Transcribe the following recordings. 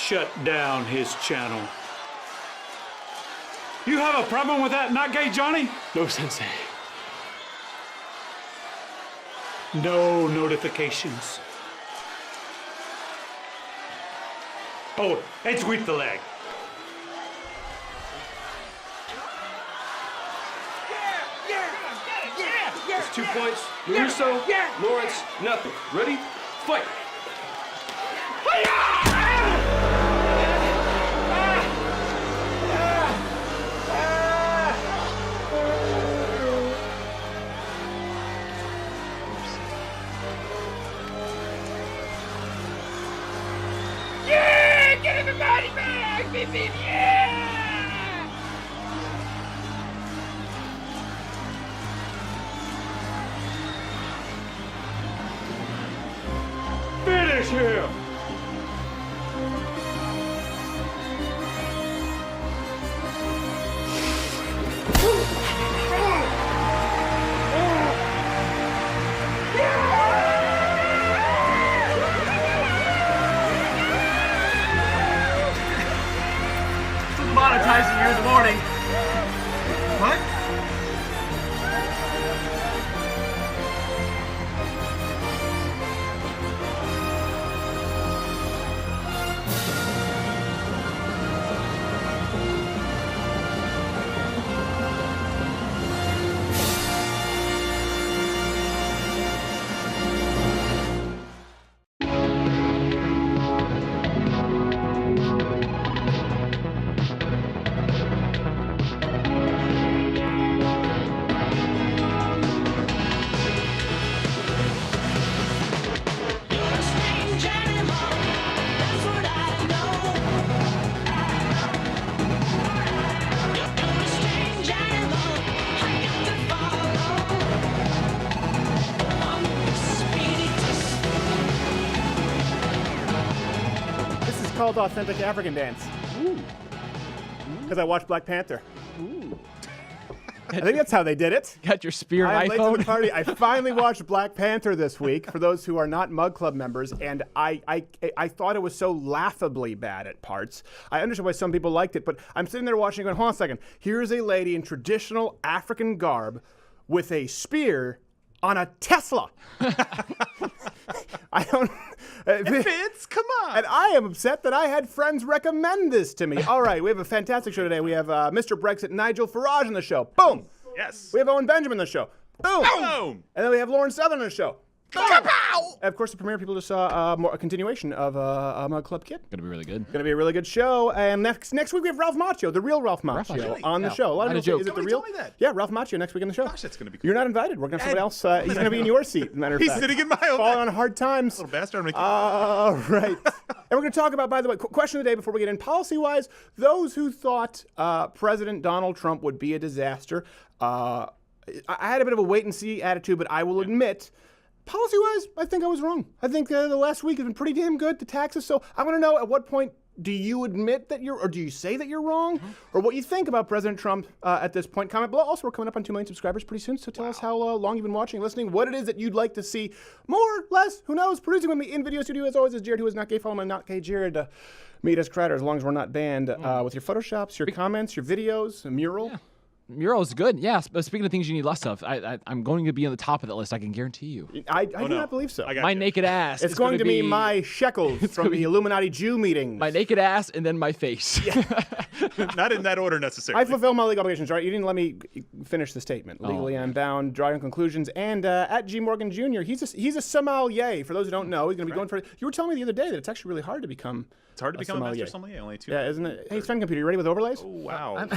shut down his channel. You have a problem with that, not gay Johnny? No, Sensei. No notifications. Oh, and sweep the leg. It's 2 points. Russo, Lawrence, nothing. Ready? Fight! Yeah! Get everybody back! Beep, beep, yeah! Finish him! Monetizing you in the morning. What? Called Authentic African Dance. Because I watched Black Panther. I think that's how they did it. Got your spear I'm and late to iPhone. the party. I finally watched Black Panther this week, for those who are not Mug Club members, and I thought it was so laughably bad at parts. I understand why some people liked it, but I'm sitting there watching going, hold on a second. Here's a lady in traditional African garb with a spear on a Tesla. I don't... It fits, come on. And I am upset that I had friends recommend this to me. All right, we have a fantastic show today. We have Mr. Brexit Nigel Farage on the show. Boom. Yes. We have Owen Benjamin on the show. Boom. Boom. And then we have Lauren Southern on the show. Kapow! And of course, the premiere people just saw a continuation of Mug Club Kid. Gonna be really good. Gonna be a really good show. And next week we have Ralph Macchio, the real Ralph Macchio, Really? on the show. A lot of people say, is it the Somebody real? told me that. Yeah, Ralph Macchio next week on the show. Gosh, that's gonna be cool. You're not invited. We're gonna have somebody else. He's gonna be in your seat. As a matter of He's fact. sitting in my own. Falling on hard times. Little bastard. I'm Right. And we're going to talk about, by the way, question of the day before we get in. Policy-wise, those who thought President Donald Trump would be a disaster, I had a bit of a wait-and-see attitude, but I will admit, policy-wise, I think I was wrong. I think the last week has been pretty damn good, the taxes. So I want to know, at what point do you admit that or do you say that you're wrong? Or what you think about President Trump at this point? Comment below. Also, we're coming up on 2 million subscribers pretty soon, so tell us how long you've been watching and listening, what it is that you'd like to see more, less, who knows. Producing with me in video studio, as always, is Jared, who is not gay. Follow my not gay Jared. Meet us, Crider, as long as we're not banned. With your Photoshops, your comments, your videos, a mural. Yeah. Mural is good, yes. But speaking of things you need less of, I'm going to be on the top of that list. I can guarantee you. I do not believe so. My naked ass. It's is going to be be my shekels from the Illuminati Jew meetings. my naked ass and then my face. Not in that order necessarily. I fulfill my legal obligations, right? You didn't let me finish the statement. Legally, I'm bound, drawing conclusions. And at G. Morgan Jr., he's a sommelier. For those who don't know, he's going to be going for. You were telling me the other day that it's actually really hard to become. It's hard to become a master sommelier. Only 2. Yeah, isn't it? Hey, Sven Computer, you ready with overlays? Oh, wow.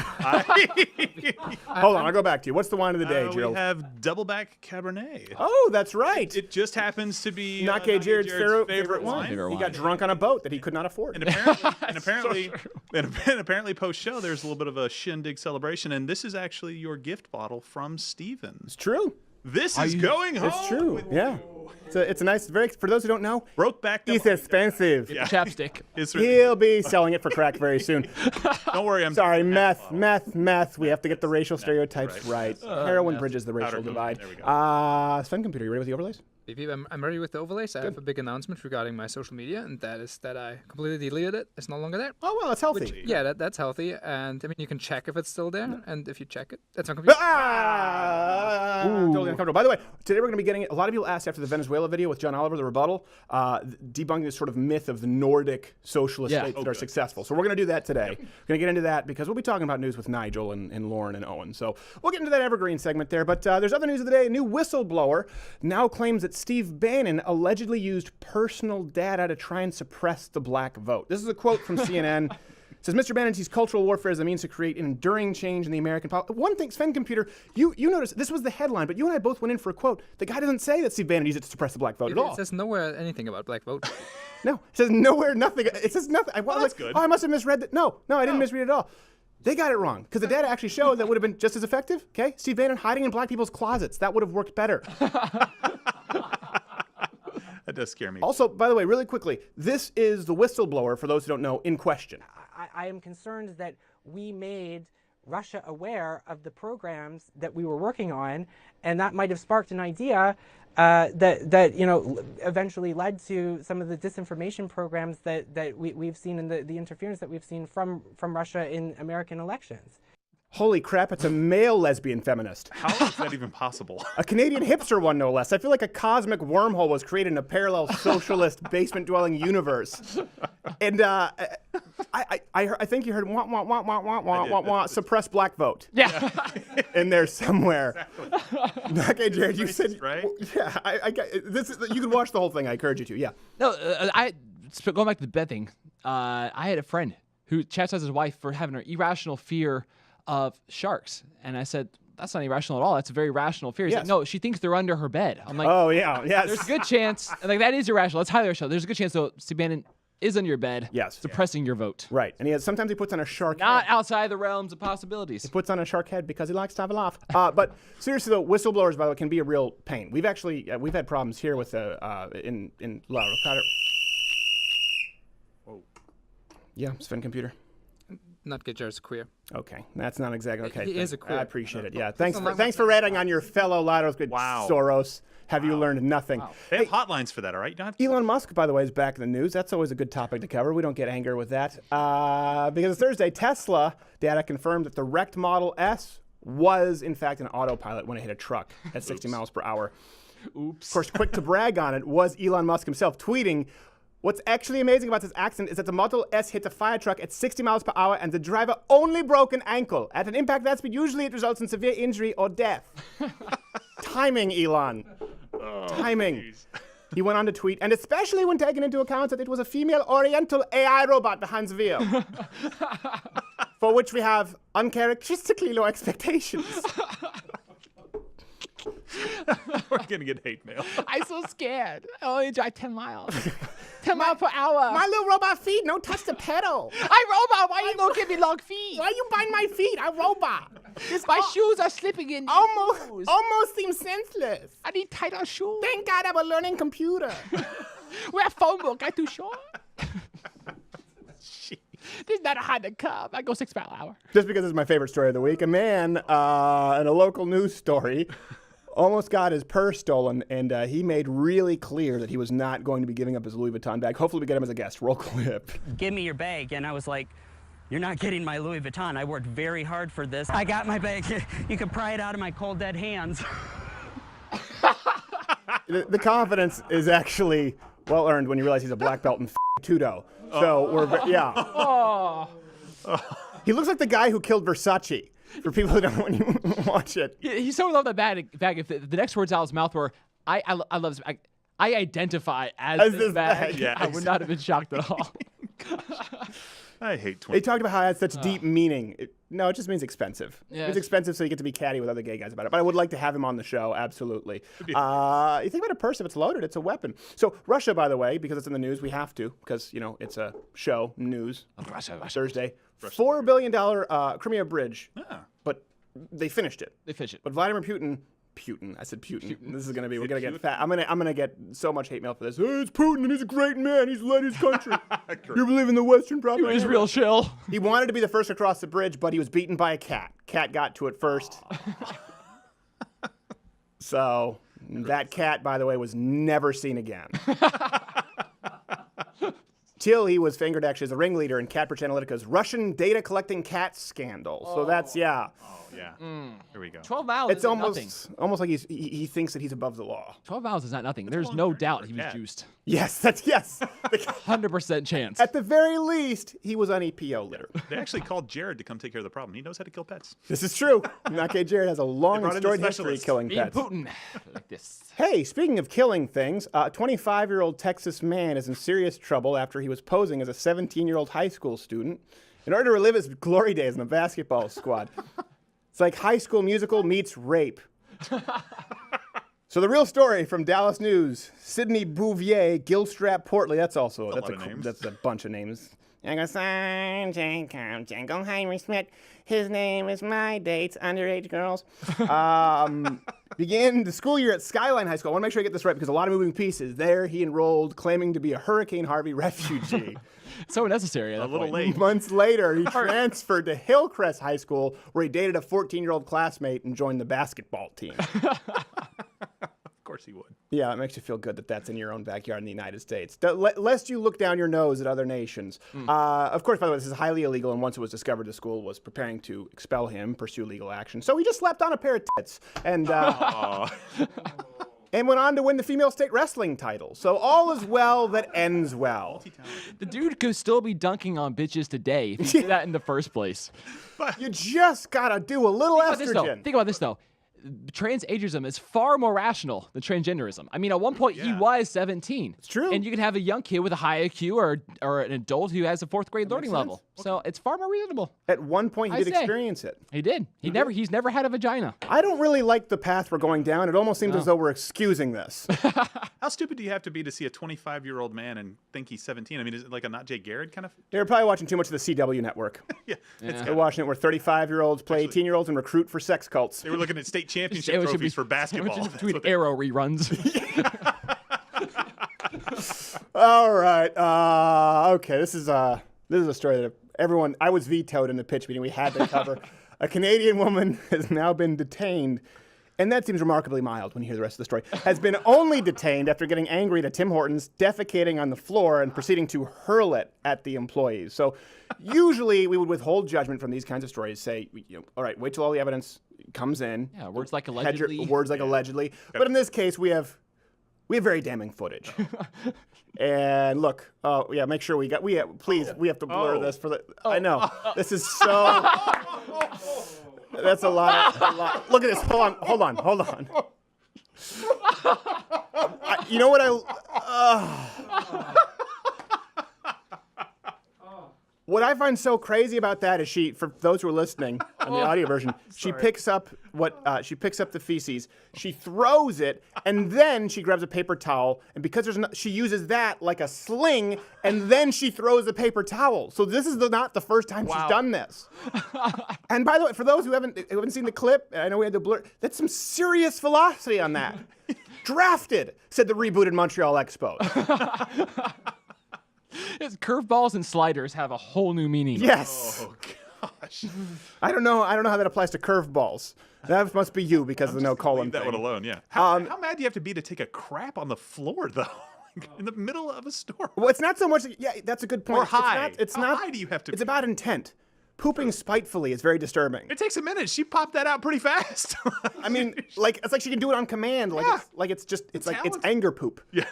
Hold on, I'll go back to you. What's the wine of the day, We Gerald? have Doubleback Cabernet. Oh, that's right. It just happens to be Not gay Jared's favorite wine. Favorite He wine. got drunk on a boat that he could not afford. And apparently post-show, there's a little bit of a shindig celebration, and this is actually your gift bottle from Stevens. It's true. This is going home. It's true. with Yeah. you. It's a nice, very, for those who don't know, Brokeback. it's expensive. Yeah. Chapstick. He'll be selling it for crack very soon. Don't worry, I'm Sorry, meth. We have to get the racial stereotypes right. Heroin meth. bridges the racial Powder coat. divide. There we go. Sven Computer, you ready with the overlays? Beep, beep. I'm ready with the overlays. I have a big announcement regarding my social media, and that is that I completely deleted it. It's no longer there. Oh, well, that's healthy. That's healthy. And I mean, you can check if it's still there, and if you check it, that's not computer. Totally uncomfortable. By the way, today we're going to be getting a lot of people asked after the Venezuela video with John Oliver, the rebuttal, debunking this sort of myth of the Nordic socialist states that are successful. So we're going to do that today. We're going to get into that because we'll be talking about news with Nigel and Lauren and Owen. So we'll get into that evergreen segment there. But there's other news of the day. A new whistleblower now claims that Steve Bannon allegedly used personal data to try and suppress the black vote. This is a quote from CNN. It says, Mr. Bannon sees cultural warfare as a means to create an enduring change in the American politics. One thing, Sven Computer, you notice, this was the headline, but you and I both went in for a quote. The guy doesn't say that Steve Bannon used it to suppress the black vote at all. It says nowhere anything about black vote. No, it says nowhere, nothing. It says nothing. Well, that's good. Oh, I must have misread that. No, I didn't misread it at all. They got it wrong because the data actually showed that would have been just as effective. Okay, Steve Bannon hiding in black people's closets. That would have worked better. That does scare me. Also, by the way, really quickly, this is the whistleblower, for those who don't know, in question. I am concerned that we made Russia aware of the programs that we were working on, and that might have sparked an idea that eventually led to some of the disinformation programs that we've seen and the interference that we've seen from Russia in American elections. Holy crap, it's a male lesbian feminist. How is that even possible? A Canadian hipster one, no less. I feel like a cosmic wormhole was created in a parallel socialist basement-dwelling universe. And I think you heard wah, wah, wah, wah, wah, wah, wah, wah, suppress black vote. Yeah. In there somewhere. Exactly. Okay, Jared, you said... Right? Yeah, I this. You can watch the whole thing. I encourage you to, yeah. No, going back to the bed thing, I had a friend who chastised his wife for having an irrational fear of sharks. And I said, that's not irrational at all. That's a very rational fear. He's like, no, she thinks they're under her bed. I'm like, oh, yeah, yes. There's a good chance. Like, that is irrational. That's highly irrational. There's a good chance, though, Steve Bannon is under your bed, suppressing your vote. Right. And sometimes he puts on a shark Not head. outside the realms of possibilities. He puts on a shark head because he likes to have a laugh. But seriously, though, whistleblowers, by the way, can be a real pain. We've actually, we've had problems here with in Laura. Whoa. Yeah, Sven Computer. Not get Jared's queer. Okay, that's not exactly okay. He is a queer. I appreciate it. Yeah, thanks for ratting on your fellow Lados. Wow. Soros. Have you learned nothing? Wow. They have hotlines for that, all right? You don't have to... Elon Musk, by the way, is back in the news. That's always a good topic to cover. We don't get anger with that. Because it's Thursday, Tesla data confirmed that the wrecked Model S was, in fact, an autopilot when it hit a truck at 60 miles per hour. Oops. Of course, quick to brag on it was Elon Musk himself, tweeting, what's actually amazing about this accident is that the Model S hit a fire truck at 60 miles per hour and the driver only broke an ankle. At an impact that speed, usually it results in severe injury or death. Timing, Elon. Timing. Geez. He went on to tweet, and especially when taking into account that it was a female Oriental AI robot behind the wheel, for which we have uncharacteristically low expectations. We're going to get hate mail. I'm so scared. I only drive 10 miles. 10 miles per hour. My little robot feet, no touch the pedal. I robot, why you gonna give me long feet? Why you bind my feet? I robot. My shoes are slipping in. Almost seems senseless. I need tighter shoes. Thank God I'm a learning computer. Wear phone book, I too short. This is not a Honda Cub. I go 6 miles an hour. Just because it's my favorite story of the week, a man in a local news story almost got his purse stolen, and he made really clear that he was not going to be giving up his Louis Vuitton bag. Hopefully we get him as a guest. Roll clip. Give me your bag. And I was like, you're not getting my Louis Vuitton. I worked very hard for this. I got my bag. You can pry it out of my cold, dead hands. The confidence is actually well earned when you realize he's a black belt in Tudo. So Oh. He looks like the guy who killed Versace. For people who don't want to watch it. He so loved that bag. If the next words out of his mouth were, I love this bag. I identify as this bag. Yeah, I would not have been shocked at all. I hate 20. They talked about how it has such deep meaning. It just means expensive. Yeah, it's expensive so you get to be catty with other gay guys about it. But I would like to have him on the show, absolutely. You think about a purse, if it's loaded, it's a weapon. So Russia, by the way, because it's in the news, we have to, because, it's a show, news, Russia. Thursday. $4 billion Crimea bridge, but they finished it. But Vladimir Putin, I said Putin. This is gonna be. We're gonna get fat. I'm gonna get so much hate mail for this. Oh, it's Putin, and he's a great man. He's led his country. You believe in the Western propaganda? He was real chill. He wanted to be the first to cross the bridge, but he was beaten by a cat. Cat got to it first. So That cat, by the way, was never seen again. Till he was fingered actually as a ringleader in Catbridge Analytica's Russian data collecting cat scandal. So that's, yeah. Oh, yeah. Here we go. 12 miles It's is nothing. almost like he thinks that he's above the law. 12 miles is not nothing. There's no doubt he was juiced. Yes, that's yes. 100% chance. At the very least, he was on EPO litter. They actually called Jared to come take care of the problem. He knows how to kill pets. This is true. Nake Jared has a long and storied history killing Being pets. Putin like this. Hey, speaking of killing things, a 25-year-old Texas man is in serious trouble after he was posing as a 17-year-old high school student in order to relive his glory days in the basketball squad. It's like High School Musical meets rape. So the real story from Dallas News: Sidney Bouvier, Gilstrap Portley. That's a bunch of names. Jingleheimer Smith. His name is my dates. Underage girls. Began the school year at Skyline High School. I want to make sure I get this right because a lot of moving pieces. There, he enrolled, claiming to be a Hurricane Harvey refugee. So necessary. A little late. Months later, he transferred to Hillcrest High School, where he dated a 14-year-old classmate and joined the basketball team. Of course he would. Yeah, it makes you feel good that that's in your own backyard in the United States. Lest you look down your nose at other nations. Of course, by the way, this is highly illegal, and once it was discovered, the school was preparing to expel him, pursue legal action. So he just slapped on a pair of tits and and went on to win the female state wrestling title. So all is well that ends well. The dude could still be dunking on bitches today if he did that in the first place. You just gotta do a little estrogen. Think about this, though. Transageism is far more rational than transgenderism. I mean, at one point, he was 17. It's true. And you can have a young kid with a high IQ or an adult who has a 4th grade learning level. So it's far more reasonable. At one point, he did experience it. He did. He's never had a vagina. I don't really like the path we're going down. It almost seems as though we're excusing this. How stupid do you have to be to see a 25-year-old man and think he's 17? I mean, is it like a Not Jay Garrett kind of? They're probably watching too much of the CW network. Yeah. They're watching it where 35-year-olds play 18-year-olds and recruit for sex cults. They were looking at state championship trophies for basketball. Between Arrow reruns. All right. Okay. This is a story that everyone. I was vetoed in the pitch meeting. We had to cover. A Canadian woman has now been detained, and that seems remarkably mild when you hear the rest of the story. Has been only detained after getting angry at a Tim Hortons, defecating on the floor, and proceeding to hurl it at the employees. So, usually we would withhold judgment from these kinds of stories. Say, all right, wait till all the evidence comes in. Yeah, words like allegedly. Allegedly. But in this case, we have very damning footage. And look, make sure we have to blur this for the. I know this is so. That's a lot. Look at this. Hold on. You know what What I find so crazy about that is for those who are listening on the audio version, she picks up the feces, she throws it, and then she grabs a paper towel, and because she uses that like a sling, and then she throws the paper towel. So this is not the first time she's done this. And by the way, for those who haven't seen the clip, I know we had to blur. That's some serious velocity on that. Drafted, said the rebooted Montreal Expos. Curveballs and sliders have a whole new meaning. Yes. Oh gosh. I don't know how that applies to curveballs. That must be you because of the no colon Leave that thing. one alone. Yeah. How mad do you have to be to take a crap on the floor though? In the middle of a store. Well, it's not so much. Yeah, that's a good point. Or high. It's How not. high do you have to It's be? about intent. Pooping spitefully is very disturbing. It takes a minute. She popped that out pretty fast. I mean, it's like she can do it on command. It's anger poop. Yeah.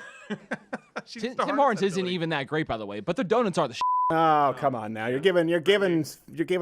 Tim Hortons isn't even that great, by the way, but the donuts are the Oh, come on now. You're giving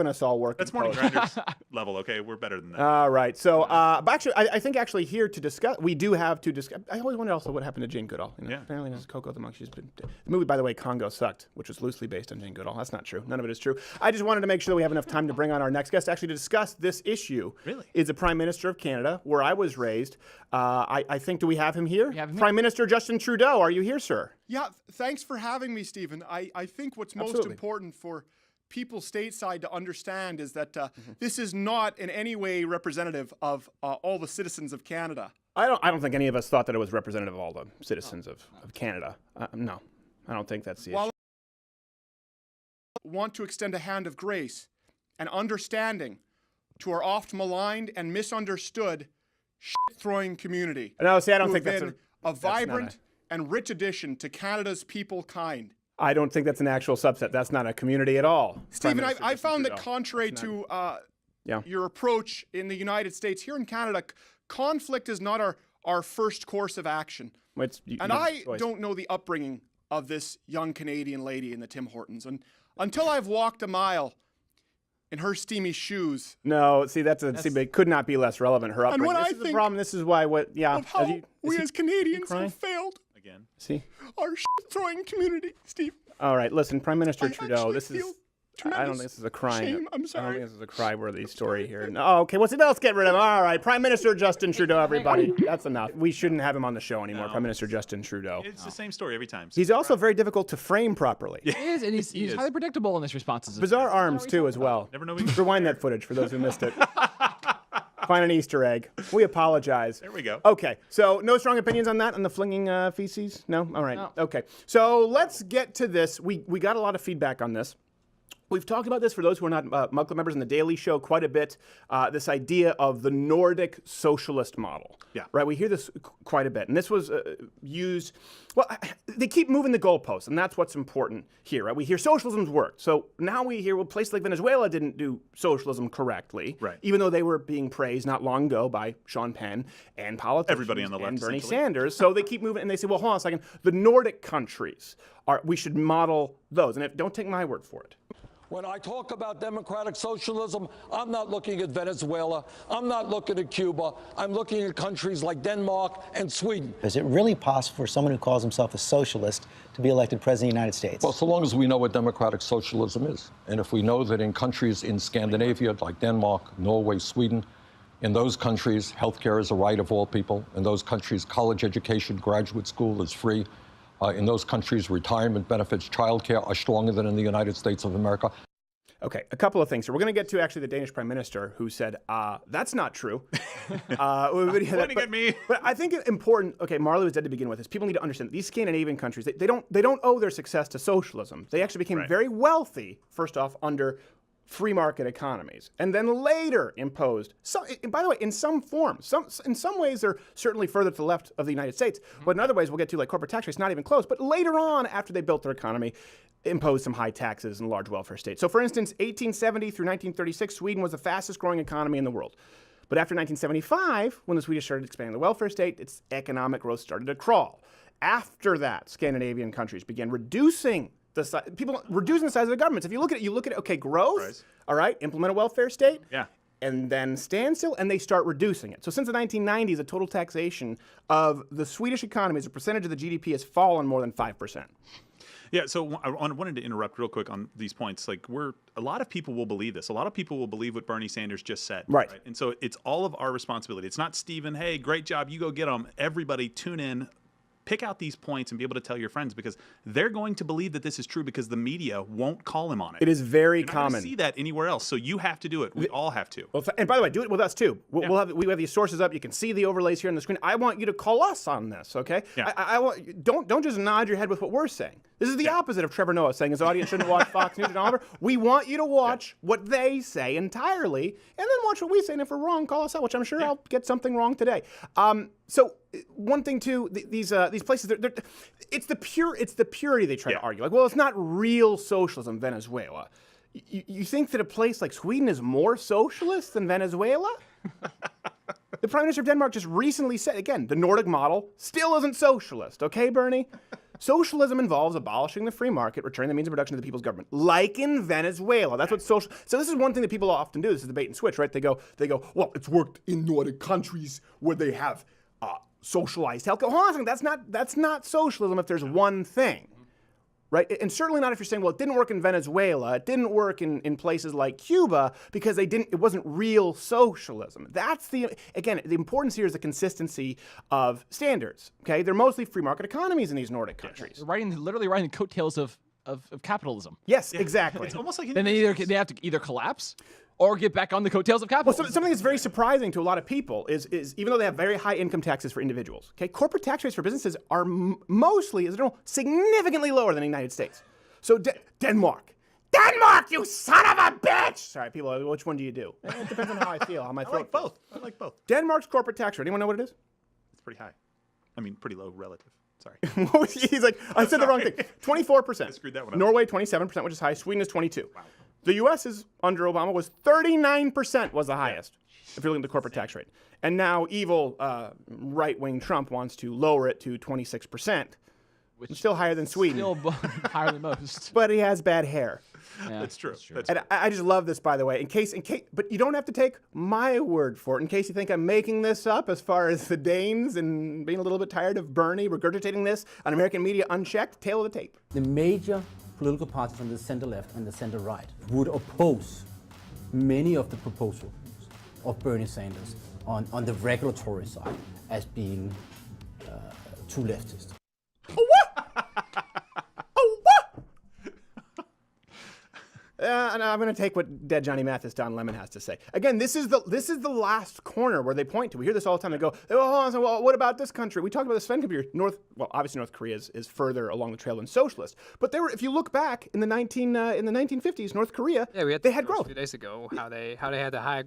us all work. That's Morning Grinders level, okay? We're better than that. All right. So, but actually, I think here to discuss, we do have to discuss. I always wonder also what happened to Jane Goodall. Apparently, this is Coco the Monkey. The movie, by the way, Congo sucked, which was loosely based on Jane Goodall. That's not true. None of it is true. I just wanted to make sure that we have enough time to bring on our next guest actually to discuss this issue. Really? Is the Prime Minister of Canada, where I was raised. I think, do we have him here? We have him here. Prime Minister Justin Trudeau, are you here, sir? Yeah, thanks for having me, Stephen. I think what's most important for people stateside to understand is that this is not in any way representative of all the citizens of Canada. I don't think any of us thought that it was representative of all the citizens of Canada. No, I don't think that's the issue. I want to extend a hand of grace and understanding to our oft maligned and misunderstood shit-throwing community. No, see, I don't who think have that's been a vibrant and rich addition to Canada's people kind. I don't think that's an actual subset. That's not a community at all. Stephen, I found that contrary to Yeah. your approach in the United States, here in Canada, conflict is not our first course of action. And I don't know the upbringing of this young Canadian lady in the Tim Hortons. And until I've walked a mile in her steamy shoes. No, see, but it could not be less relevant, her upbringing. And what this I is the think problem. This is why of how we as Canadians have failed Again. See? our shit-throwing community, Steve. All right, listen, Prime Minister Trudeau, this feel is... I don't think this is a crying. shame. I'm I sorry. don't think this is a cry-worthy story here. No, okay, let's get rid of him. All right, Prime Minister Justin Trudeau, everybody. That's enough. We shouldn't have him on the show anymore, Prime Minister Justin Trudeau. It's the same story every time. He's also very difficult to frame properly. He is, and he's is. highly predictable in his responses. Bizarre arms, too, as well. Never know. Rewind that footage for those who missed it. Find an Easter egg. We apologize. There we go. Okay, so no strong opinions on that, on the flinging feces? No? All right. No. Okay, so let's get to this. We got a lot of feedback on this. We've talked about this for those who are not Mug Club members in the Daily Show quite a bit, this idea of the Nordic socialist model. Yeah. Right, we hear this quite a bit. And this was used, well, they keep moving the goalposts, and that's what's important here, right? We hear socialism's worked. So now we hear, well, places like Venezuela didn't do socialism correctly, right? Even though they were being praised not long ago by Sean Penn and politicians. Everybody on the left, and Bernie essentially. Sanders. So they keep moving, and they say, well, hold on a second. The Nordic countries, we should model those. And don't take my word for it. When I talk about democratic socialism, I'm not looking at Venezuela. I'm not looking at Cuba. I'm looking at countries like Denmark and Sweden. Is it really possible for someone who calls himself a socialist to be elected president of the United States? Well, so long as we know what democratic socialism is. And if we know that in countries in Scandinavia, like Denmark, Norway, Sweden, in those countries, healthcare is a right of all people. In those countries, college education, graduate school is free. In those countries, retirement benefits, childcare are stronger than in the United States of America. Okay, a couple of things. So we're going to get to actually the Danish Prime Minister who said, that's not true. Pointing at me. But I think it's important, okay, Marley was dead to begin with, is people need to understand that these Scandinavian countries, they don't owe their success to socialism. They actually became very wealthy, first off, under free market economies, and then later imposed, by the way, in some forms. In some ways, they're certainly further to the left of the United States, but in other ways, we'll get to, like corporate tax rates, not even close. But later on, after they built their economy, imposed some high taxes and large welfare states. So for instance, 1870 through 1936, Sweden was the fastest growing economy in the world. But after 1975, when the Swedish started expanding the welfare state, its economic growth started to crawl. After that, Scandinavian countries began reducing the size of the governments. If you look at it, okay, growth, all right, implement a welfare state, and then standstill, and they start reducing it. So since the 1990s, the total taxation of the Swedish economy as a percentage of the GDP has fallen more than 5%. Yeah, so I wanted to interrupt real quick on these points. Like, a lot of people will believe this. A lot of people will believe what Bernie Sanders just said. Right. And so it's all of our responsibility. It's not, Stephen, hey, great job, you go get them. Everybody tune in. Pick out these points and be able to tell your friends, because they're going to believe that this is true because the media won't call him on it. It is very You're not common. gonna see that anywhere else, so you have to do it. We all have to. Well, and by the way, do it with us too. We have these sources up. You can see the overlays here on the screen. I want you to call us on this, okay? Yeah. I want don't just nod your head with what we're saying. This is the opposite of Trevor Noah saying his audience shouldn't watch Fox News and Oliver. We want you to watch what they say entirely, and then watch what we say. And if we're wrong, call us out, which I'm sure I'll get something wrong today. So one thing too, these places, it's the purity they try to argue. Like, well, it's not real socialism, Venezuela. You think that a place like Sweden is more socialist than Venezuela? The Prime Minister of Denmark just recently said, again, the Nordic model still isn't socialist. Okay, Bernie? Socialism involves abolishing the free market, returning the means of production to the people's government, like in Venezuela. That's what social. So this is one thing that people often do. This is the bait and switch, right? They go, well, it's worked in Nordic countries where they have socialized health. Hold on a second. That's not socialism if there's one thing. Right? And certainly not if you're saying, well, it didn't work in Venezuela, it didn't work in places like Cuba because it wasn't real socialism. Again, the importance here is the consistency of standards. Okay? They're mostly free market economies in these Nordic countries. Literally riding the coattails of capitalism. Yes, exactly. It's almost like then they have to either collapse or get back on the coattails of capitalism. Well, something that's very surprising to a lot of people is even though they have very high income taxes for individuals, okay, corporate tax rates for businesses are mostly, as a general, significantly lower than the United States. So Denmark, Denmark, you son of a bitch! Sorry, people, which one do you do? It depends on how I feel, how my throat feels. I like both. Denmark's corporate tax rate. Anyone know what it is? It's pretty high. I mean, pretty low relative. Sorry. He's like, I said the wrong thing. 24%. I screwed that one up. Norway, 27%, which is high. Sweden is 22%. Wow. The U.S. is, under Obama, was 39% was the highest, if you're looking at the corporate tax rate. And now evil right-wing Trump wants to lower it to 26%. Which is still higher than Sweden. Still higher than most. But he has bad hair. Yeah, that's true. And I just love this, by the way. In case, but you don't have to take my word for it. In case you think I'm making this up, as far as the Danes and being a little bit tired of Bernie regurgitating this on American media unchecked, tail of the tape. The major political parties on the center left and the center right would oppose many of the proposals of Bernie Sanders on the regulatory side as being too leftist. And I'm going to take what dead Johnny Mathis Don Lemon has to say. Again, this is the last corner where they point to. We hear this all the time. They go, oh, well, what about this country? We talked about the Sven computer. Obviously North Korea is further along the trail than socialist. But if you look back in the 1950s, North Korea, they had growth. A few days ago, how they had a high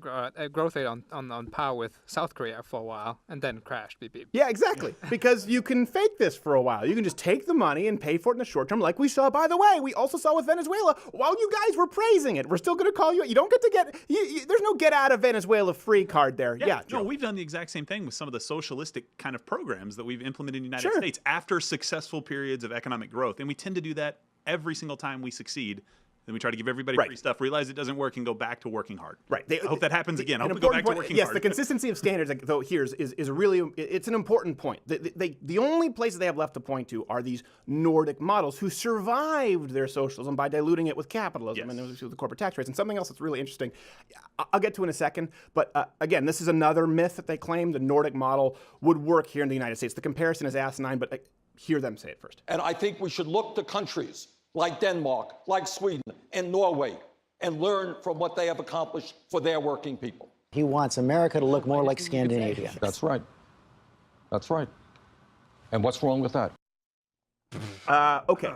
growth rate on par with South Korea for a while, and then crashed. Beep beep. Yeah, exactly. Because you can fake this for a while. You can just take the money and pay for it in the short term, like we saw. By the way, we also saw with Venezuela. While you guys were praising it, we're still going to call you. You don't get to get. There's no get out of Venezuela free card there. Yeah. No, we've done the exact same thing with some of the socialistic kind of programs that we've implemented in the United States after successful periods of economic growth, and we tend to do that every single time we succeed. Then we try to give everybody free stuff, realize it doesn't work, and go back to working hard. Right. I hope that happens again. I hope we go back to working hard. Yes, the consistency of standards, though, here is really, it's an important point. The only places they have left to point to are these Nordic models who survived their socialism by diluting it with capitalism and with the corporate tax rates. And something else that's really interesting, I'll get to in a second, but again, this is another myth that they claim the Nordic model would work here in the United States. The comparison is asinine, but hear them say it first. And I think we should look to countries like Denmark, like Sweden, and Norway, and learn from what they have accomplished for their working people. He wants America to look more like Scandinavia. That's right. That's right. And what's wrong with that? Okay.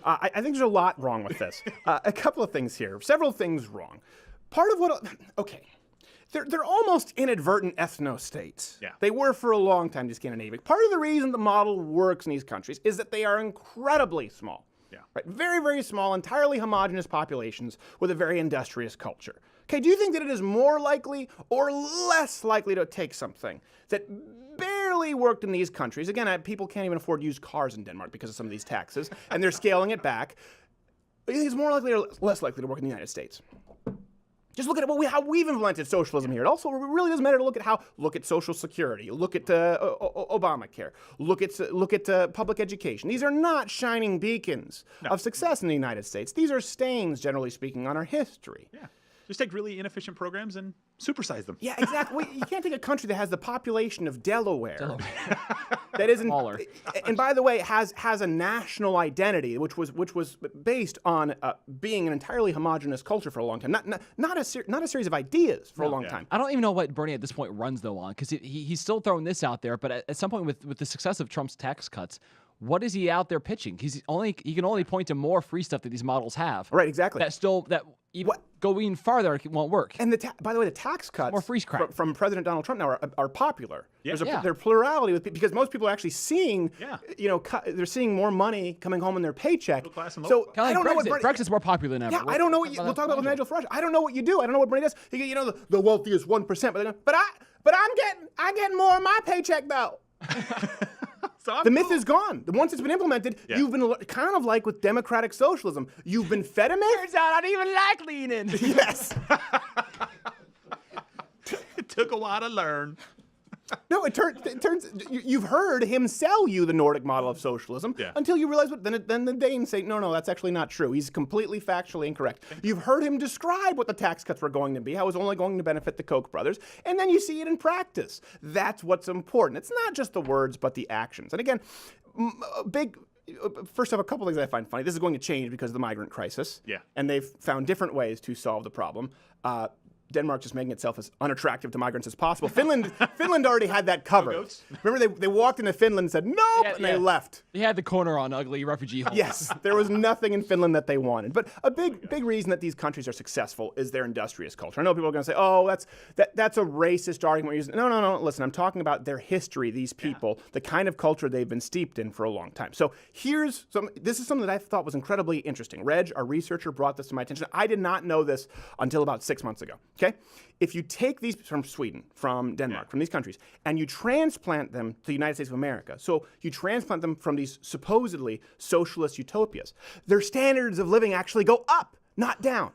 I think there's a lot wrong with this. A couple of things here. Several things wrong. Part of what... Okay. They're almost inadvertent ethno-states. Yeah. They were for a long time, the Scandinavian. Part of the reason the model works in these countries is that they are incredibly small. Yeah. Right? Very, very small, entirely homogenous populations with a very industrious culture. Okay, do you think that it is more likely or less likely to take something that barely worked in these countries? Again, people can't even afford used cars in Denmark because of some of these taxes, and they're scaling it back. It's more likely or less likely to work in the United States. Just look at how we've implemented socialism here. It also really doesn't matter to look at Social Security, look at Obamacare, look at public education. These are not shining beacons of success in the United States. These are stains, generally speaking, on our history. Yeah. Just take really inefficient programs and supersize them. Yeah, exactly. You can't take a country that has the population of Delaware. That isn't smaller. And by the way, has a national identity, which was based on being an entirely homogenous culture for a long time, not a series of ideas for a long time. I don't even know what Bernie at this point runs though on, because he's still throwing this out there. But at some point with the success of Trump's tax cuts, what is he out there pitching? He can only point to more free stuff that these models have. Right, exactly. Go even farther, it won't work. And by the way, the tax cuts more free crap from President Donald Trump now are popular. Yeah. There's a plurality because most people are actually seeing, they're seeing more money coming home in their paycheck. So I don't know what Brexit's more popular than ever. Yeah, I don't know what we'll talk about with Nigel Farage. I don't know what you do. I don't know what Bernie does. The wealthiest 1%, but I'm getting more in my paycheck though. The myth is gone. Once it's been implemented, you've been kind of like with democratic socialism. You've been fed a myth. Turns out I don't even like leaning. Yes. It took a while to learn. No, it turns. You've heard him sell you the Nordic model of socialism until you realize then the Danes say, no, that's actually not true. He's completely factually incorrect. You've heard him describe what the tax cuts were going to be, how it was only going to benefit the Koch brothers, and then you see it in practice. That's what's important. It's not just the words, but the actions. And again, first off, a couple things I find funny. This is going to change because of the migrant crisis. Yeah. And they've found different ways to solve the problem. Denmark just making itself as unattractive to migrants as possible. Finland already had that covered. Remember, they walked into Finland and said, nope, and they left. They had the corner on ugly refugee holes. Yes, there was nothing in Finland that they wanted. But a big reason that these countries are successful is their industrious culture. I know people are going to say, oh, that's a racist argument. No. Listen, I'm talking about their history, these people, the kind of culture they've been steeped in for a long time. So this is something that I thought was incredibly interesting. Reg, our researcher, brought this to my attention. I did not know this until about 6 months ago. Okay, if you take these from Sweden, from Denmark, from these countries, and you transplant them to the United States of America, so you transplant them from these supposedly socialist utopias, their standards of living actually go up, not down.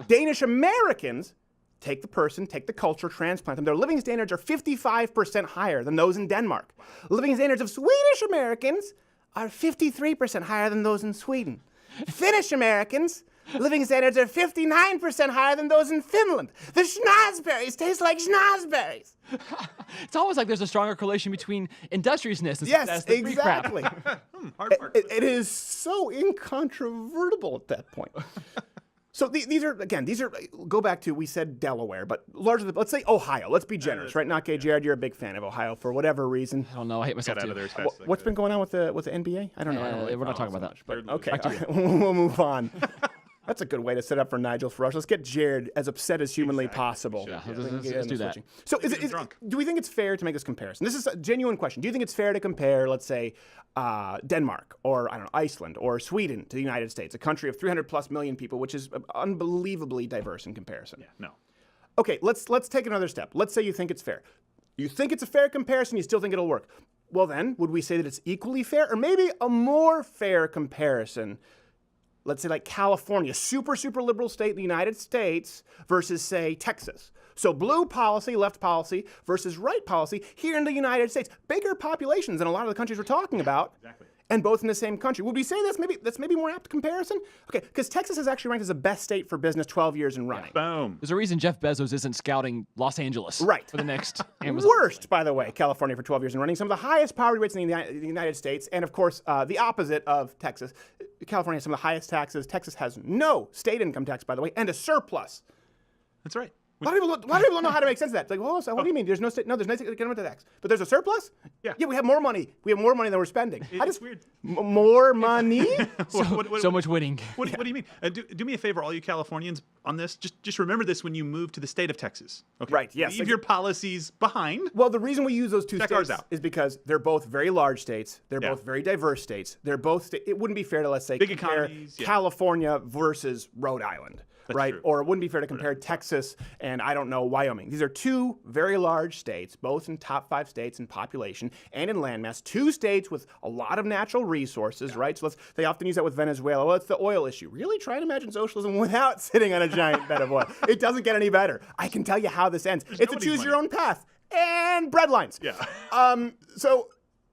Danish Americans take the culture, transplant them. Their living standards are 55% higher than those in Denmark. Living standards of Swedish Americans are 53% higher than those in Sweden. Finnish Americans, living standards are 59% higher than those in Finland. The schnozberries taste like schnozberries. It's almost like there's a stronger correlation between industriousness and yes, success than exactly. Hard part. It is so incontrovertible at that point. So these are, go back to, we said Delaware, but largely, let's say Ohio. Let's be generous, right? Not gay, Jared, you're a big fan of Ohio for whatever reason. I don't know. I hate myself too. What's been going on with the NBA? I don't know. We're not talking about that. But okay, we'll move on. That's a good way to set up for Nigel Farage. Let's get Jared as upset as humanly possible. Yeah, let's do that. So do we think it's fair to make this comparison? This is a genuine question. Do you think it's fair to compare, let's say, Denmark or, I don't know, Iceland or Sweden to the United States, a country of 300+ million people, which is unbelievably diverse in comparison? Yeah, no. Okay, let's take another step. Let's say you think it's fair. You think it's a fair comparison, you still think it'll work. Well then, would we say that it's equally fair? Or maybe a more fair comparison, let's say like California, super liberal state in the United States versus, say, Texas. So blue policy, left policy versus right policy here in the United States. Bigger populations than a lot of the countries we're talking about. Exactly. And both in the same country. Would we say that's maybe more apt comparison? Okay, because Texas is actually ranked as the best state for business 12 years in running. Boom. There's a reason Jeff Bezos isn't scouting Los Angeles for the next Amazon. Worst, by the way, California for 12 years in running. Some of the highest poverty rates in the United States. And of course, the opposite of Texas. California has some of the highest taxes. Texas has no state income tax, by the way, and a surplus. That's right. A lot of people don't know how to make sense of that. It's like, well, so what do you mean? There's no state. No, there's no income tax. But there's a surplus? Yeah. Yeah, we have more money. We have more money than we're spending. It's weird. More money? So much winning. What do you mean? Do me a favor, all you Californians, on this. Just remember this when you move to the state of Texas. Okay. Right, yes. Leave your policies behind. Well, the reason we use those two Check ours states out. is because they're both very large states. They're both very diverse states. They're both. It wouldn't be fair to, let's say, Big compare economies, California versus Rhode Island. Right? True. Or it wouldn't be fair to compare Texas and, I don't know, Wyoming. These are two very large states, both in top 5 states in population and in landmass. 2 states with a lot of natural resources, right? So they often use that with Venezuela. Well, it's the oil issue. Really? Try to imagine socialism without sitting on a giant bed of oil. It doesn't get any better. I can tell you how this ends. It's a choose your own path and bread lines. Yeah. So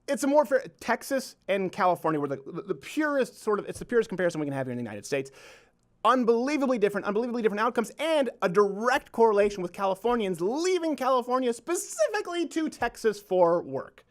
it's a more fair. Texas and California were the purest it's the purest comparison we can have here in the United States. Unbelievably different outcomes, and a direct correlation with Californians leaving California specifically to Texas for work.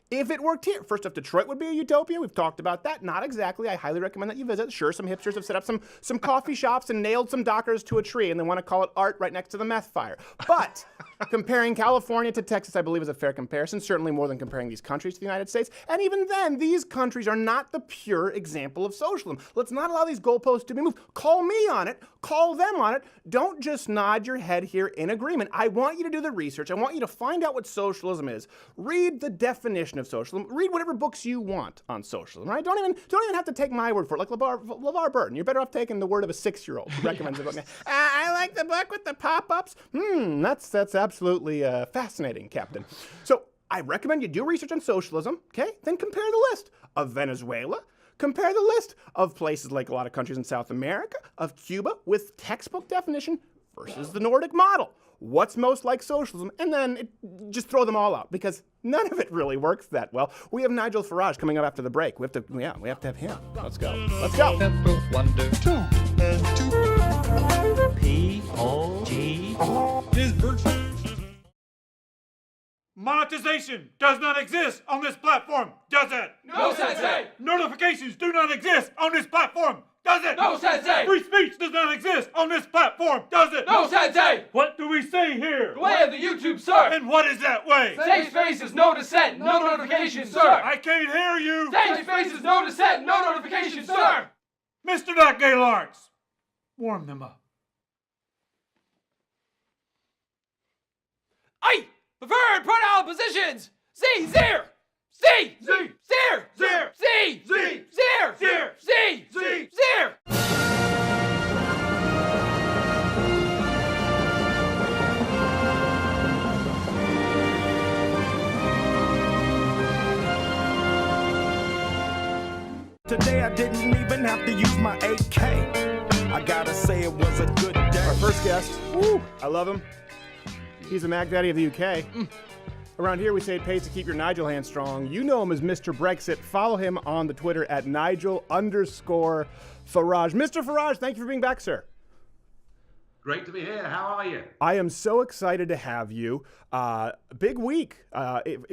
If it worked here, first off, Detroit would be a utopia. We've talked about that. Not exactly. I highly recommend that you visit. Sure, some hipsters have set up some coffee shops and nailed some dockers to a tree, and they want to call it art right next to the meth fire. But comparing California to Texas, I believe, is a fair comparison, certainly more than comparing these countries to the United States. And even then, these countries are not the pure example of socialism. Let's not allow these goalposts to be moved. Call me on it. Call them on it. Don't just nod your head here in agreement. I want you to do the research. I want you to find out what socialism is. Read the definition of socialism. Read whatever books you want on socialism, right? Don't even have to take my word for it, like LeVar Burton. You're better off taking the word of a 6-year-old who recommends a book. I like the book with the pop-ups. That's absolutely fascinating, Captain. So I recommend you do research on socialism, okay? Then compare the list of Venezuela. Compare the list of places like a lot of countries in South America, of Cuba, with textbook definition versus the Nordic model. What's most like socialism? And then just throw them all out, because none of it really works that well. We have Nigel Farage coming up after the break. We have to have him. Let's go. Wonder 2 and 2. P-O-G. Monetization does not exist on this platform, does it? No, Sensei! Notifications do not exist on this platform, does it? No, Sensei! Free speech does not exist on this platform, does it? No, Sensei! What do we say here? The way of the YouTube, sir! And what is that way? Safe spaces, no dissent, no notifications, sir! I can't hear you! Safe spaces, no dissent, no notifications, sir! Mr. Not Gay Lawrence, warm them up. Aye! Preferred pronoun positions! Z, zero! C! Z! Zero! Zero! C! Z! Zero! Zero! C! Z! Zero! Today I didn't even have to use my AK. I gotta say it was a good day. Our first guest, woo, I love him. He's a Mac Daddy of the UK. Around here we say it pays to keep your Nigel hand strong. You know him as Mr. Brexit. Follow him on the Twitter at Nigel_Farage. Mr. Farage, thank you for being back, sir. Great to be here. How are you? I am so excited to have you. Big week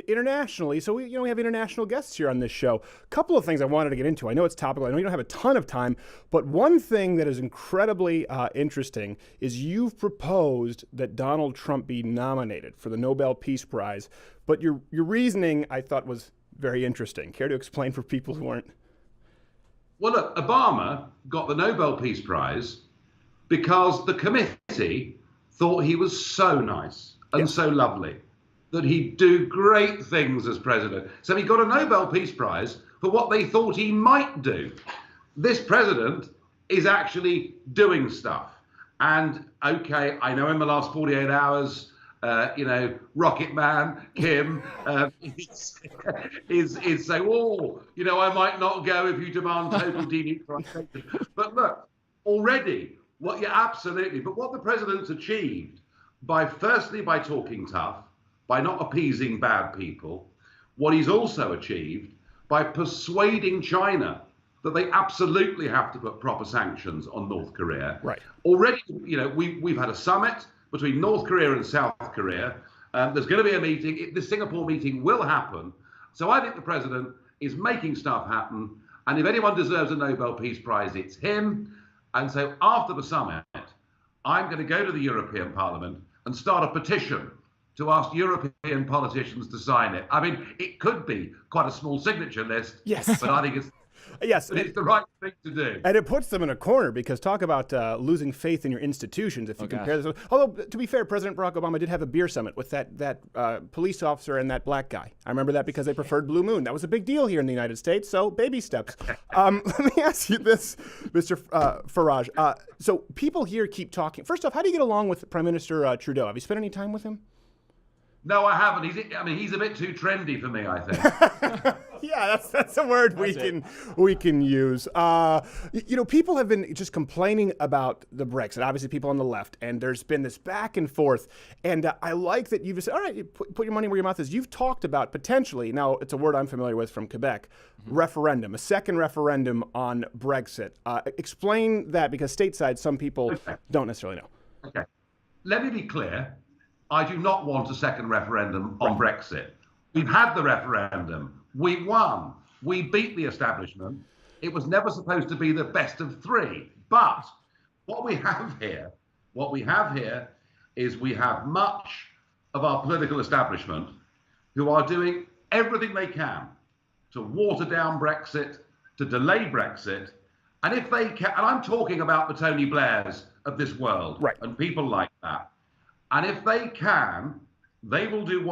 internationally, so we have international guests here on this show. A couple of things I wanted to get into. I know it's topical. I know you don't have a ton of time, but one thing that is incredibly interesting is you've proposed that Donald Trump be nominated for the Nobel Peace Prize. But your reasoning, I thought, was very interesting. Care to explain for people who aren't? Well, look, Obama got the Nobel Peace Prize because the committee thought he was so nice and so lovely that he'd do great things as president. So he got a Nobel Peace Prize for what they thought he might do. This president is actually doing stuff. And okay, I know in the last 48 hours, Rocket Man, Kim, is saying, oh, I might not go if you demand total denuclearization. But look, already, what the president's achieved by talking tough, by not appeasing bad people, what he's also achieved by persuading China that they absolutely have to put proper sanctions on North Korea. Right. Already, we've had a summit between North Korea and South Korea. There's going to be a meeting. The Singapore meeting will happen. So I think the president is making stuff happen. And if anyone deserves a Nobel Peace Prize, it's him. And so after the summit, I'm going to go to the European Parliament and start a petition to ask European politicians to sign it. I mean, it could be quite a small signature list, yes, but I think it's the right thing to do. And it puts them in a corner because talk about losing faith in your institutions if you compare this. Although, to be fair, President Barack Obama did have a beer summit with that police officer and that black guy. I remember that because they preferred Blue Moon. That was a big deal here in the United States, so baby steps. Let me ask you this, Mr. Farage. So people here keep talking. First off, how do you get along with Prime Minister Trudeau? Have you spent any time with him? No, I haven't. He's a bit too trendy for me, I think. Yeah, that's a word we can use. People have been just complaining about the Brexit. Obviously, people on the left, and there's been this back and forth. And I like that you've said, all right, put your money where your mouth is. You've talked about potentially, now it's a word I'm familiar with from Quebec, referendum, a second referendum on Brexit. Explain that because stateside, some people don't necessarily know. Okay, let me be clear. I do not want a second referendum on Brexit. We've had the referendum. We won. We beat the establishment. It was never supposed to be the best of three. But what we have here is we have much of our political establishment who are doing everything they can to water down Brexit, to delay Brexit. And if they can, and I'm talking about the Tony Blairs of this world, and people like that. And if they can, they will do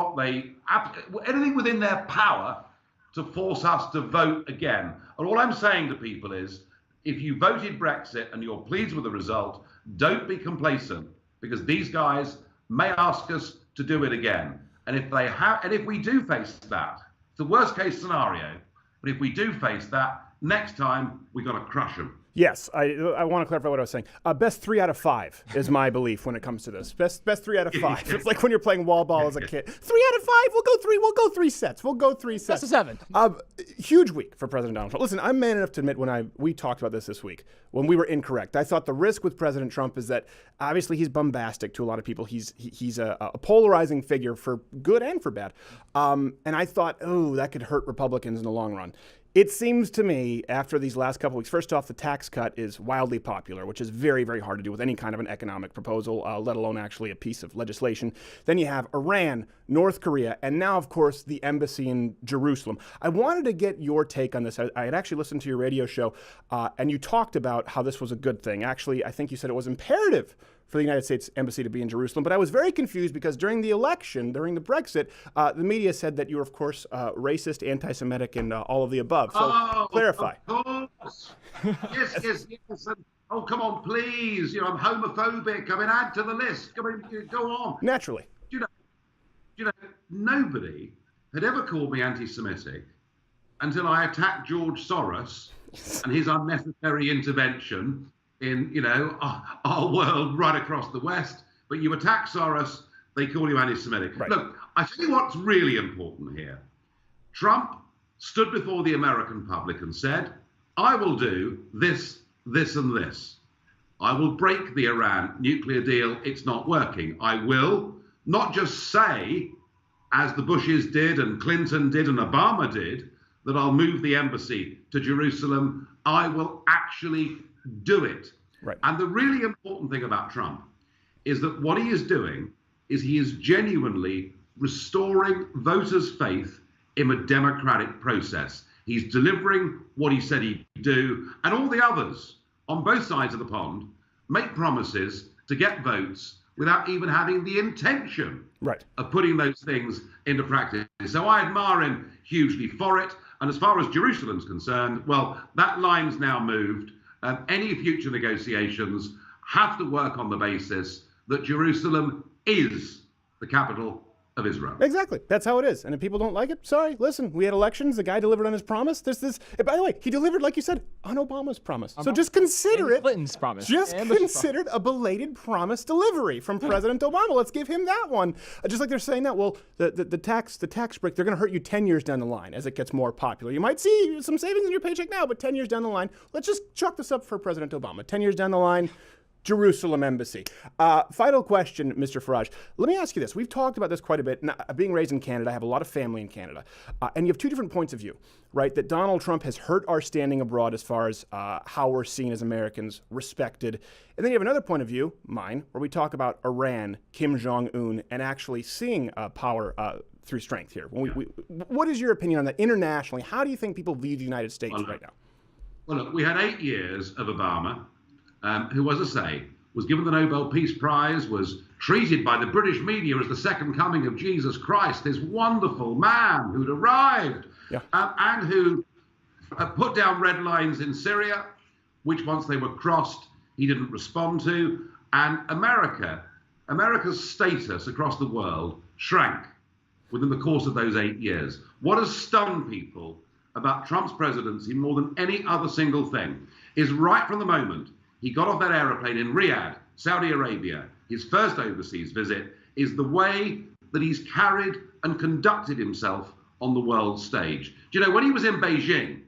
anything within their power to force us to vote again. And all I'm saying to people is, if you voted Brexit and you're pleased with the result, don't be complacent, because these guys may ask us to do it again. And if we do face that, it's the worst case scenario, but if we do face that, next time we got to crush them. Yes, I want to clarify what I was saying. Best 3 out of 5 is my belief when it comes to this. Best 3 out of 5. It's like when you're playing wall ball as a kid. 3 out of 5. We'll go 3. We'll go 3 sets. We'll go 3 sets. Best of 7. Huge week for President Donald Trump. Listen, I'm man enough to admit we talked about this week when we were incorrect. I thought the risk with President Trump is that obviously he's bombastic to a lot of people. He's a polarizing figure for good and for bad. And I thought, that could hurt Republicans in the long run. It seems to me, after these last couple of weeks, first off, the tax cut is wildly popular, which is very, very hard to do with any kind of an economic proposal, let alone actually a piece of legislation. Then you have Iran, North Korea, and now, of course, the embassy in Jerusalem. I wanted to get your take on this. I had actually listened to your radio show, and you talked about how this was a good thing. Actually, I think you said it was imperative for the United States Embassy to be in Jerusalem. But I was very confused because during the election, during the Brexit, the media said that you were, of course, racist, anti-Semitic, and all of the above. So clarify. Of course. Yes. Oh, come on, please. I'm homophobic. Add to the list. Go on. Naturally. You know, nobody had ever called me anti-Semitic until I attacked George Soros and his unnecessary intervention in, our world right across the West. But you attack Soros, they call you anti-Semitic. Right. Look, I tell you what's really important here. Trump stood before the American public and said, I will do this, this, and this. I will break the Iran nuclear deal. It's not working. I will not just say, as the Bushes did and Clinton did and Obama did, that I'll move the embassy to Jerusalem. I will actually do it. Right. And the really important thing about Trump is that what he is doing is he is genuinely restoring voters' faith in a democratic process. He's delivering what he said he'd do, and all the others on both sides of the pond make promises to get votes without even having the intention of putting those things into practice. So I admire him hugely for it. And as far as Jerusalem's concerned, well, that line's now moved. Any future negotiations have to work on the basis that Jerusalem is the capital of Israel. Exactly. That's how it is. And if people don't like it, sorry, listen, we had elections. The guy delivered on his promise. By the way, he delivered, like you said, on Obama's promise. So just consider it. Clinton's promise. Just consider it a belated promise delivery from President Obama. Let's give him that one. Just like they're saying that, well, the tax break, they're going to hurt you 10 years down the line as it gets more popular. You might see some savings in your paycheck now, but 10 years down the line, let's just chalk this up for President Obama. 10 years down the line, Jerusalem embassy. Final question, Mr. Farage. Let me ask you this. We've talked about this quite a bit. Now, being raised in Canada, I have a lot of family in Canada. And you have two different points of view, right? That Donald Trump has hurt our standing abroad as far as how we're seen as Americans, respected. And then you have another point of view, mine, where we talk about Iran, Kim Jong-un, and actually seeing power through strength here. What is your opinion on that internationally? How do you think people view the United States right now? Well, look, we had 8 years of Obama, who, as I say, was given the Nobel Peace Prize, was treated by the British media as the second coming of Jesus Christ, this wonderful man who'd arrived and who put down red lines in Syria, which once they were crossed, he didn't respond to. And America's status across the world shrank within the course of those 8 years. What has stunned people about Trump's presidency more than any other single thing is right from the moment he got off that aeroplane in Riyadh, Saudi Arabia, his first overseas visit, is the way that he's carried and conducted himself on the world stage. Do you know, when he was in Beijing,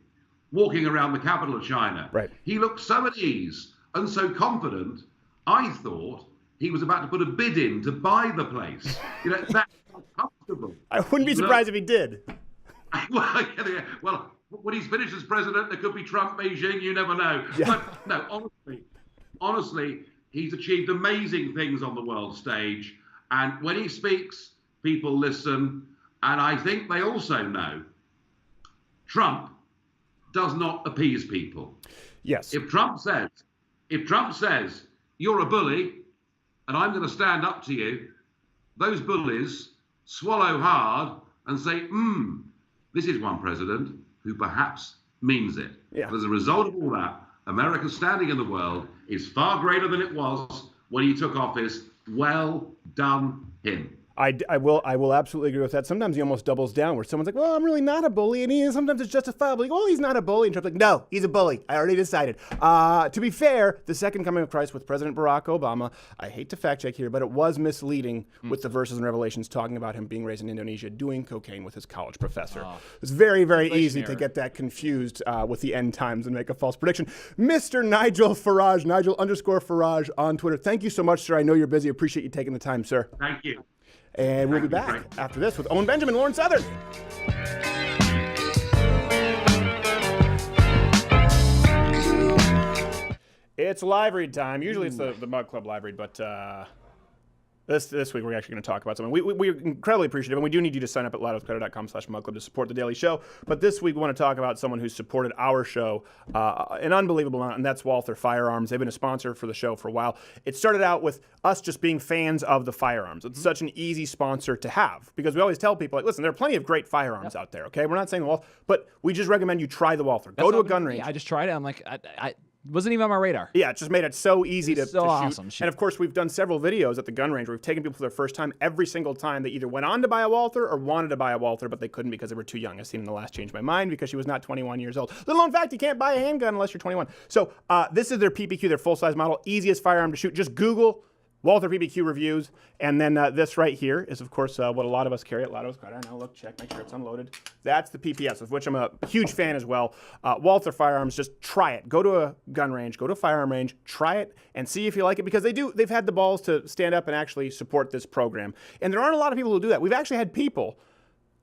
walking around the capital of China, he looked so at ease and so confident, I thought he was about to put a bid in to buy the place. That's comfortable. I wouldn't be surprised if he did. Well, when he's finished as president, there could be Trump, Beijing, you never know. Yeah. But no, honestly, he's achieved amazing things on the world stage. And when he speaks, people listen. And I think they also know Trump does not appease people. Yes. If Trump says, you're a bully and I'm going to stand up to you, those bullies swallow hard and say, this is one president who perhaps means it. Yeah. As a result of all that, America's standing in the world is far greater than it was when he took office. Well done him. I will absolutely agree with that. Sometimes he almost doubles down where someone's like, well, I'm really not a bully. And sometimes it's justifiable. Like, well, he's not a bully. And Trump's like, no, he's a bully. I already decided. To be fair, the second coming of Christ with President Barack Obama, I hate to fact check here, but it was misleading with the verses and revelations talking about him being raised in Indonesia doing cocaine with his college professor. It's very, very easy to get that confused with the end times and make a false prediction. Mr. Nigel Farage, Nigel_Farage on Twitter. Thank you so much, sir. I know you're busy. Appreciate you taking the time, sir. Thank you. And we'll be back after this with Owen Benjamin, Lauren Southern. It's live read time. Usually it's the Mug Club live read, but this week we're actually going to talk about something. We're incredibly appreciative, and we do need you to sign up at loudequescreditor.com/mugclub to support the daily show. But this week we want to talk about someone who's supported our show an unbelievable amount, and that's Walther Firearms. They've been a sponsor for the show for a while. It started out with us just being fans of the firearms. It's such an easy sponsor to have because we always tell people, like, listen, there are plenty of great firearms out there, okay? We're not saying Walther, but we just recommend you try the Walther. Go to a gun range. I just tried it. I'm like, I wasn't even on my radar. Yeah, it just made it so easy to awesome. shoot. And of course, we've done several videos at the gun range where we've taken people for their first time. Every single time they either went on to buy a Walther or wanted to buy a Walther, but they couldn't because they were too young. I've seen in the last Change My Mind because she was not 21 years old. Little known fact, you can't buy a handgun unless you're 21. So this is their PPQ, their full-size model, easiest firearm to shoot. Just Google Walther PPQ reviews, and then this right here is, of course, what a lot of us carry at Lotto's Credit. Now look, check, make sure it's unloaded. That's the PPS, of which I'm a huge fan as well. Walther Firearms, just try it. Go to a gun range, go to a firearm range, try it, and see if you like it, because they've had the balls to stand up and actually support this program. And there aren't a lot of people who do that. We've actually had people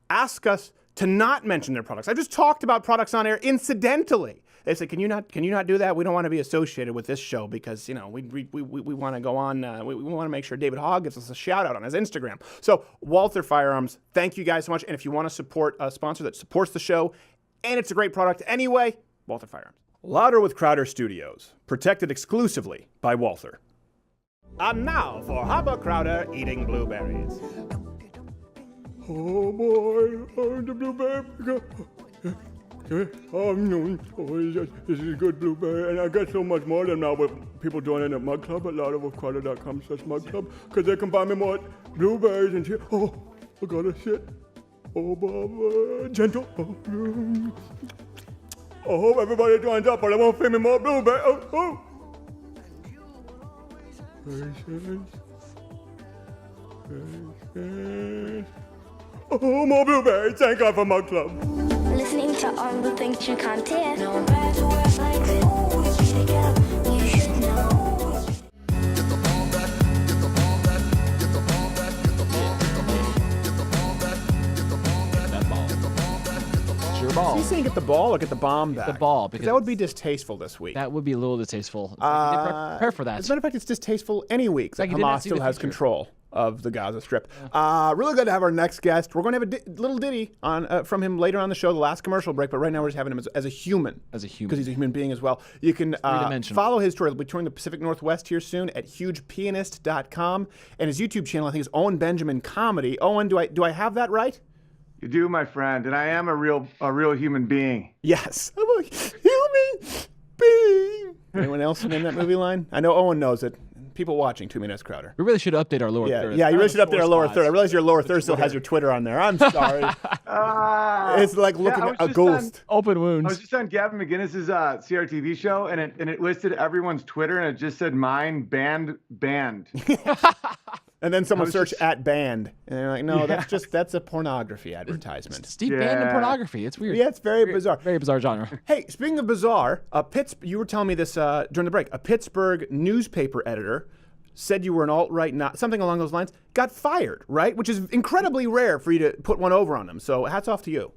ask us to not mention their products. I just talked about products on air incidentally. They say, can you not do that? We don't want to be associated with this show because, you know, we want to go on. We want to make sure David Hogg gives us a shout out on his Instagram. So Walther Firearms, thank you guys so much. And if you want to support a sponsor that supports the show and it's a great product anyway, Walther Firearms. Louder with Crowder Studios, protected exclusively by Walther. And now for Hopper Crowder eating blueberries. Oh boy, the blueberry. This is a good blueberry, and I got so much more than now with people joining the Mug Club at louderwithcrowder.com/mugclub, because they can buy me more blueberries and shit. Oh, I gotta sit. Oh, Baba, gentle. I hope everybody joins up, but I won't feed me more blueberries. Patience. Oh, more blueberries. Thank God for Mug Club. Listening to all the things you can't hear. No matter what life is, always be together. You should know. Get the ball back, get the ball back, get the ball back, get the ball, get the ball, get the ball back, get the ball back, that ball. Get the ball back, get the ball. It's your ball. Is he saying get the ball or get the bomb back? The ball, because that would be distasteful this week. That would be a little distasteful. Prepare for that. As a matter of fact, it's distasteful any week that Like Hamas still has control of the Gaza Strip. Really good to have our next guest. We're going to have a little ditty on from him later on the show, the last commercial break, but right now we're just having him as a human. As a human. Because he's a human being as well. You can follow his tour. He'll be touring the Pacific Northwest here soon at hugepianist.com. And his YouTube channel, I think, is Owen Benjamin Comedy. Owen, do I have that right? You do, my friend, and I am a real human being. Yes. I'm a human being. Anyone else name that movie line? I know Owen knows it. People watching 2 Minutes Crowder. We really should update our lower third. Yeah, you really should update our lower third. I realize your lower third still has your Twitter on there. I'm sorry. It's like looking at a ghost. Open wounds. I was just on Gavin McInnes's CRTV show, and it listed everyone's Twitter, and it just said mine banned. And then someone searched at banned, and they're like, no, that's a pornography advertisement. Steve banned in pornography. It's weird. Yeah, it's very bizarre. Very bizarre genre. Hey, speaking of bizarre, you were telling me this during the break. A Pittsburgh newspaper editor said you were an alt-right, something along those lines, got fired, right? Which is incredibly rare for you to put one over on them. So hats off to you.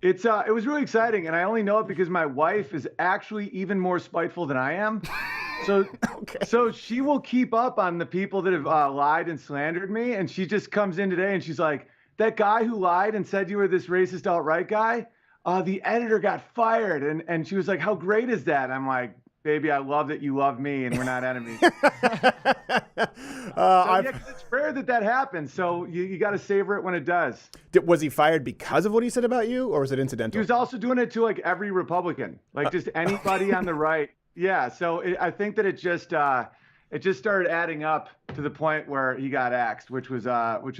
It was really exciting, and I only know it because my wife is actually even more spiteful than I am. So she will keep up on the people that have lied and slandered me, and she just comes in today and she's like, that guy who lied and said you were this racist alt-right guy, the editor got fired. And she was like, how great is that? I'm like, baby, I love that you love me and we're not enemies. It's rare that happens, so you got to savor it when it does. Was he fired because of what he said about you, or was it incidental? He was also doing it to like every Republican, like just anybody on the right. Yeah, so I think that it just, it just started adding up to the point where he got axed, which was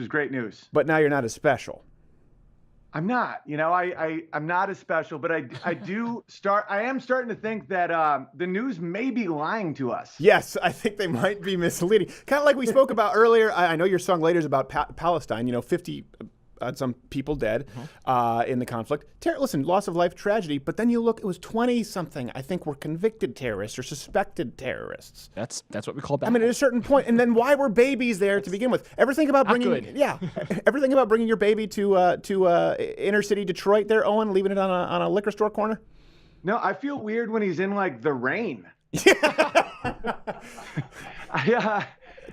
great news. But now you're not as special. I'm not, I'm not as special, but I am starting to think that the news may be lying to us. Yes, I think they might be misleading. Kind of like we spoke about earlier. I know your song later is about Palestine. 50 some people dead in the conflict. Listen, loss of life, tragedy. But then you look, it was 20-something. I think were convicted terrorists or suspected terrorists. That's what we call bad. I mean, at a certain point, and then why were babies there to begin with? Everything about bringing, everything about bringing your baby to inner city Detroit there, Owen, leaving it on a liquor store corner. No, I feel weird when he's in like the rain. To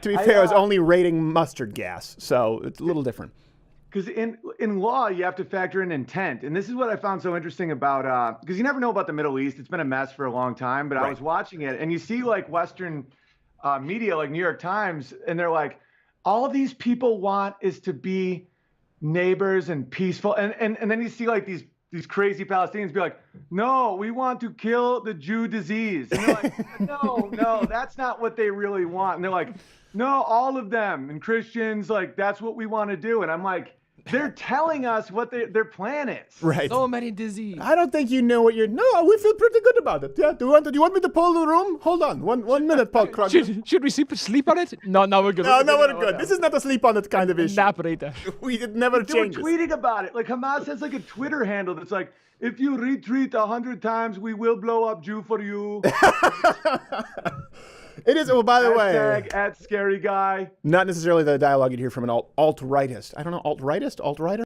be fair, I was only rating mustard gas, so it's a little different. Because in law, you have to factor in intent. And this is what I found so interesting about, because you never know about the Middle East. It's been a mess for a long time, but I was watching it, and you see like Western media, like New York Times, and they're like, all of these people want is to be neighbors and peaceful. And then you see like these crazy Palestinians be like, no, we want to kill the Jew disease. And they're like, no, that's not what they really want. And they're like, no, all of them and Christians, like, that's what we want to do. And I'm like, they're telling us what their plan is. Right. So many disease. I don't think you know what you're. No, we feel pretty good about it. Yeah. Do you want me to pull the room? Hold on. One minute, Paul Krugman. Should we sleep on it? No, we're good. No, we're good. This is not a sleep on it kind of issue. Naparita. It never changes. They were tweeting about it. Like Hamas has like a Twitter handle that's like, if you retweet 100 times, we will blow up Jew for you. It is. Well, by the way, at scary guy. Not necessarily the dialogue you'd hear from an alt-rightist. I don't know, alt-writer?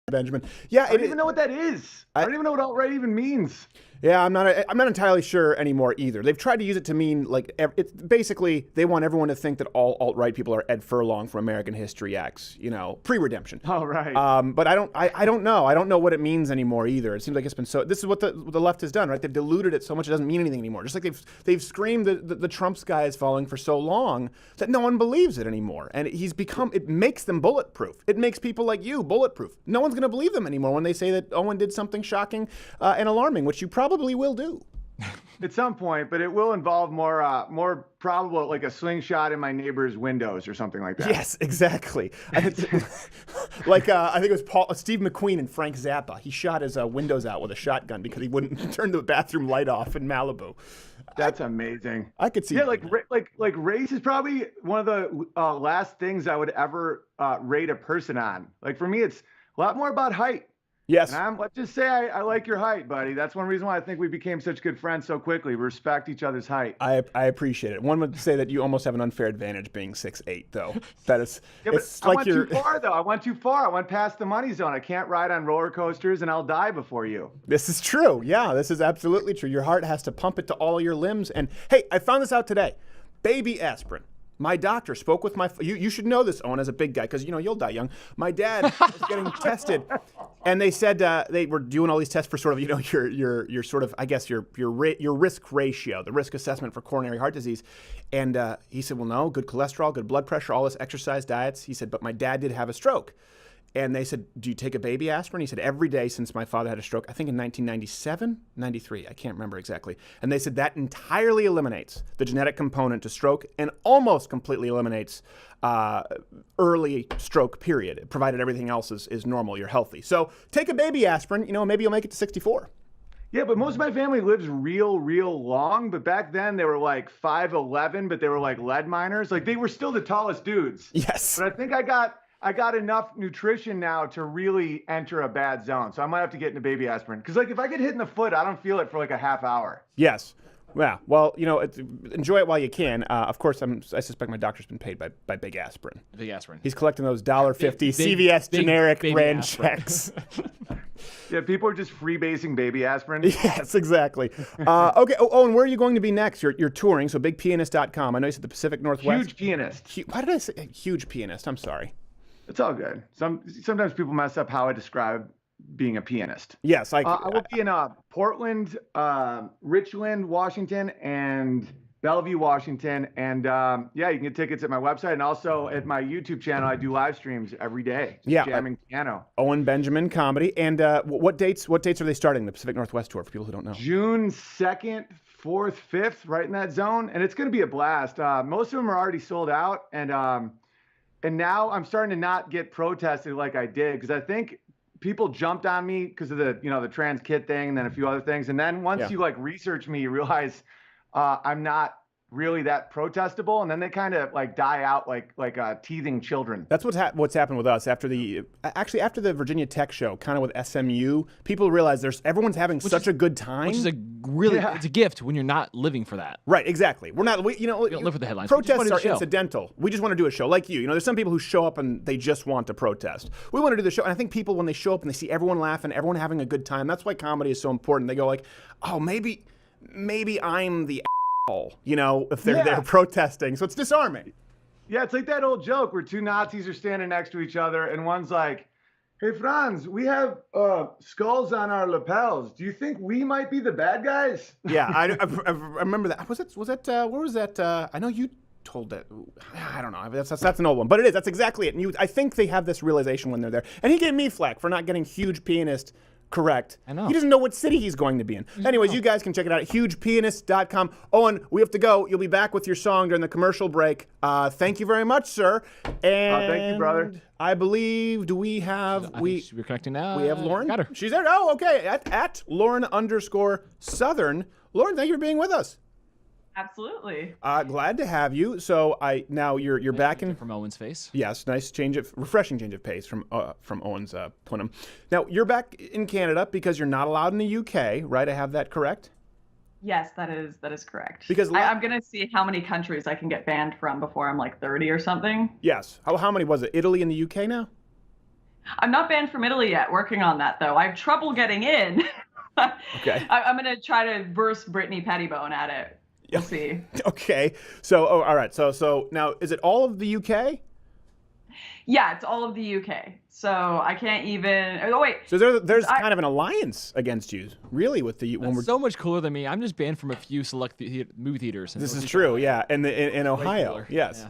Benjamin. Yeah, I don't even know what that is. I don't even know what alt-right even means. Yeah, I'm not entirely sure anymore either. They've tried to use it to mean like it's basically they want everyone to think that all alt-right people are Ed Furlong from American History X, pre-redemption. Oh, right. But I don't know. I don't know what it means anymore either. It seems like it's been so. This is what the left has done, right? They've diluted it so much it doesn't mean anything anymore. Just like they've screamed the Trump sky is falling for so long that no one believes it anymore, and it makes them bulletproof. It makes people like you bulletproof. No one's going to believe them anymore when they say that Owen did something shocking and alarming, which you probably will do. At some point, but it will involve more probable, like a slingshot in my neighbor's windows or something like that. Yes, exactly. I think it was Steve McQueen and Frank Zappa. He shot his windows out with a shotgun because he wouldn't turn the bathroom light off in Malibu. That's amazing. I could see. Yeah, like race is probably one of the last things I would ever rate a person on. Like for me, it's a lot more about height. Yes. And let's just say I like your height, buddy. That's one reason why I think we became such good friends so quickly. We respect each other's height. I appreciate it. One would say that you almost have an unfair advantage being 6'8", though. That is. Yeah, but I went too far, though. I went too far. I went past the money zone. I can't ride on roller coasters, and I'll die before you. This is true. Yeah, this is absolutely true. Your heart has to pump it to all your limbs. And hey, I found this out today. Baby aspirin. My doctor spoke with you should know this, Owen, as a big guy, because you'll die young. My dad was getting tested, and they said they were doing all these tests for sort of your sort of, I guess, your risk ratio, the risk assessment for coronary heart disease. And he said, well, no, good cholesterol, good blood pressure, all this exercise, diets. He said, but my dad did have a stroke. And they said, do you take a baby aspirin? He said, every day since my father had a stroke, I think in 1997, 93, I can't remember exactly. And they said that entirely eliminates the genetic component to stroke and almost completely eliminates early stroke period, provided everything else is normal, you're healthy. So take a baby aspirin, maybe you'll make it to 64. Yeah, but most of my family lives real long. But back then they were like 5'11", but they were like lead miners. Like they were still the tallest dudes. Yes. But I think I got enough nutrition now to really enter a bad zone. So I might have to get into baby aspirin. Because like if I get hit in the foot, I don't feel it for like a half hour. Yes. Yeah. Well, enjoy it while you can. Of course, I suspect my doctor's been paid by Big Aspirin. Big Aspirin. He's collecting those $1.50 CVS generic brand checks. Yeah, people are just freebasing baby aspirin. Yes, exactly. Okay. Oh, and where are you going to be next? You're touring, so bigpianist.com. I know you said the Pacific Northwest. Huge pianist. Why did I say huge pianist? I'm sorry. It's all good. Sometimes people mess up how I describe being a pianist. Yes, I will be in Portland, Richland, Washington, and Bellevue, Washington. And you can get tickets at my website and also at my YouTube channel. I do live streams every day. Jamming piano. Owen Benjamin Comedy. And what dates are they starting the Pacific Northwest tour for people who don't know? June 2nd 4th, 5th, right in that zone, and it's going to be a blast. Most of them are already sold out, and now I'm starting to not get protested like I did, because I think people jumped on me because of the trans kid thing and then a few other things, and then once you like research me, you realize I'm not really that protestable, and then they kind of like die out like teething children. That's what's happened with us after the Virginia Tech show, kind of with SMU. People realize everyone's having such a good time, which is it's a gift when you're not living for that. Right, exactly. We don't live for the headlines. Protests are incidental. We just want to do a show like you. There's some people who show up and they just want to protest. We want to do the show, and I think people, when they show up and they see everyone laughing, everyone having a good time, that's why comedy is so important. They go like, oh, maybe I'm the if they're protesting. So it's disarming. Yeah, it's like that old joke where two Nazis are standing next to each other, and one's like, hey, Franz, we have skulls on our lapels. Do you think we might be the bad guys? Yeah, I remember that. Was that where was that? I know you told that. I don't know. That's an old one, but it is. That's exactly it. And I think they have this realization when they're there. And he gave me flack for not getting Huge Pianist correct. I know. He doesn't know what city he's going to be in. Anyways, you guys can check it out at hugepianist.com. Owen, we have to go. You'll be back with your song during the commercial break. Thank you very much, sir. And thank you, brother. I believe, we're connecting now. We have Lauren. Got her. She's there. Oh, okay. At Lauren_Southern. Lauren, thank you for being with us. Absolutely. Glad to have you. So now you're back in from Owen's face. Yes, refreshing change of pace from Owen's Punim. Now you're back in Canada because you're not allowed in the UK, right? I have that correct? Yes, that is correct. Because I'm gonna see how many countries I can get banned from before I'm like 30 or something. Yes. How many was it? Italy and the UK now? I'm not banned from Italy yet. Working on that though. I have trouble getting in. Okay. I'm gonna try to verse Brittany Pettibone at it. We'll see. Okay. So, all right. So now, is it all of the UK? Yeah, it's all of the UK. So I can't even. Oh wait. So there's kind of an alliance against you, really, with the. That's so much cooler than me. I'm just banned from a few select movie theaters. This is true. Yeah, and in Ohio. Yes. Yeah.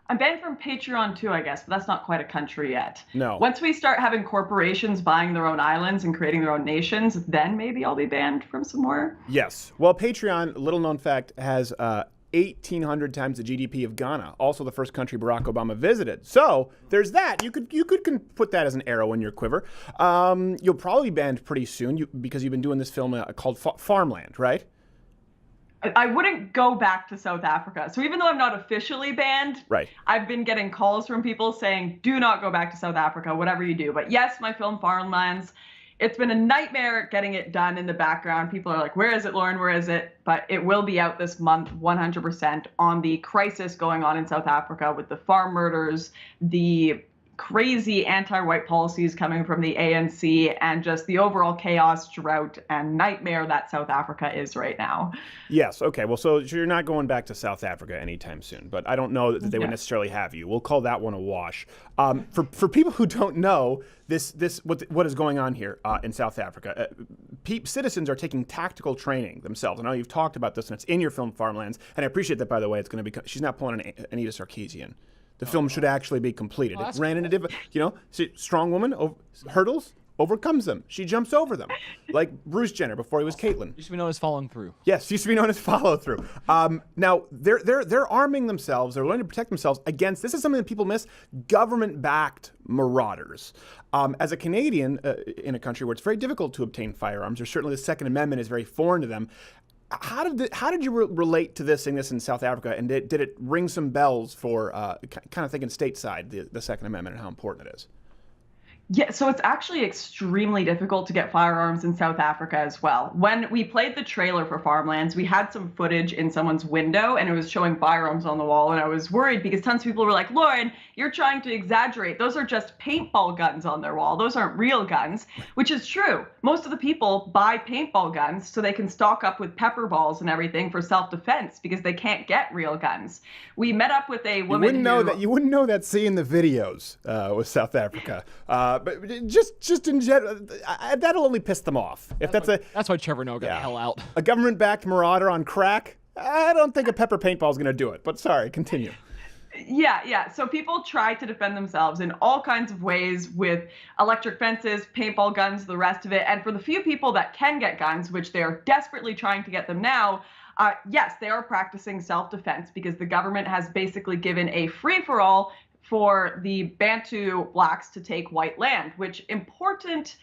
I'm banned from Patreon too, I guess, but that's not quite a country yet. No. Once we start having corporations buying their own islands and creating their own nations, then maybe I'll be banned from some more. Yes. Well, Patreon, little known fact, has 1,800 times the GDP of Ghana. Also, the first country Barack Obama visited. So there's that. You could put that as an arrow in your quiver. You'll probably be banned pretty soon because you've been doing this film called Farmland, right? I wouldn't go back to South Africa. So even though I'm not officially banned, right, I've been getting calls from people saying, do not go back to South Africa, whatever you do. But yes, my film Farmlands, it's been a nightmare getting it done in the background. People are like, where is it, Lauren? Where is it? But it will be out this month, 100%, on the crisis going on in South Africa with the farm murders, the crazy anti-white policies coming from the ANC, and just the overall chaos, drought, and nightmare that South Africa is right now. Yes. Okay. Well, so you're not going back to South Africa anytime soon, but I don't know that they would necessarily have you. We'll call that one a wash. For people who don't know what is going on here in South Africa, citizens are taking tactical training themselves. I know you've talked about this, and it's in your film Farmlands, and I appreciate that, by the way. It's going to be. She's not pulling an Anita Sarkeesian. The film should actually be completed. It ran into strong woman hurdles, overcomes them. She jumps over them, like Bruce Jenner before he was Caitlyn. Used to be known as following through. Yes, used to be known as follow through. Now they're arming themselves. They're learning to protect themselves against. This is something that people miss: government-backed marauders. As a Canadian in a country where it's very difficult to obtain firearms, or certainly the Second Amendment is very foreign to them. How did you relate to this, seeing this in South Africa, and did it ring some bells for kind of thinking stateside, the Second Amendment, and how important it is? Yeah, so it's actually extremely difficult to get firearms in South Africa as well. When we played the trailer for Farmlands, we had some footage in someone's window and it was showing firearms on the wall, and I was worried because tons of people were like, Lauren, you're trying to exaggerate. Those are just paintball guns on their wall. Those aren't real guns, which is true. Most of the people buy paintball guns so they can stock up with pepper balls and everything for self-defense because they can't get real guns. We met up with a woman You wouldn't know that seeing the videos with South Africa. But just in general, that'll only piss them off. That's why Trevor Noah got the hell out. A government-backed marauder on crack. I don't think a pepper paintball is going to do it. But sorry, continue. Yeah. So people try to defend themselves in all kinds of ways with electric fences, paintball guns, the rest of it. And for the few people that can get guns, which they are desperately trying to get them now, yes, they are practicing self-defense because the government has basically given a free-for-all for the Bantu blacks to take white land, which important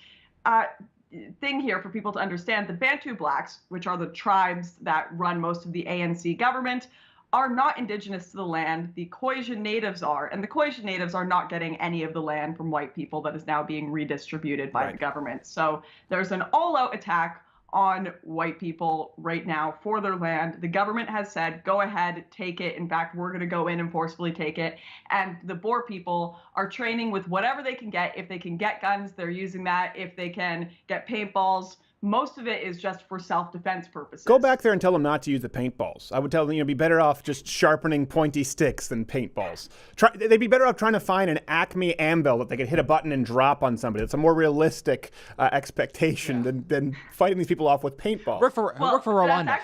thing here for people to understand. The Bantu blacks, which are the tribes that run most of the ANC government, are not indigenous to the land. The Khoisan natives are, and the Khoisan natives are not getting any of the land from white people that is now being redistributed by the government. So there's an all-out attack on white people right now for their land. The government has said, go ahead, take it. In fact, we're going to go in and forcefully take it. And the Boer people are training with whatever they can get. If they can get guns, they're using that. If they can get paintballs, most of it is just for self-defense purposes. Go back there and tell them not to use the paintballs. I would tell them, be better off just sharpening pointy sticks than paintballs. They'd be better off trying to find an Acme Ambil that they could hit a button and drop on somebody. That's a more realistic expectation than fighting these people off with paintballs. Work for Rwanda.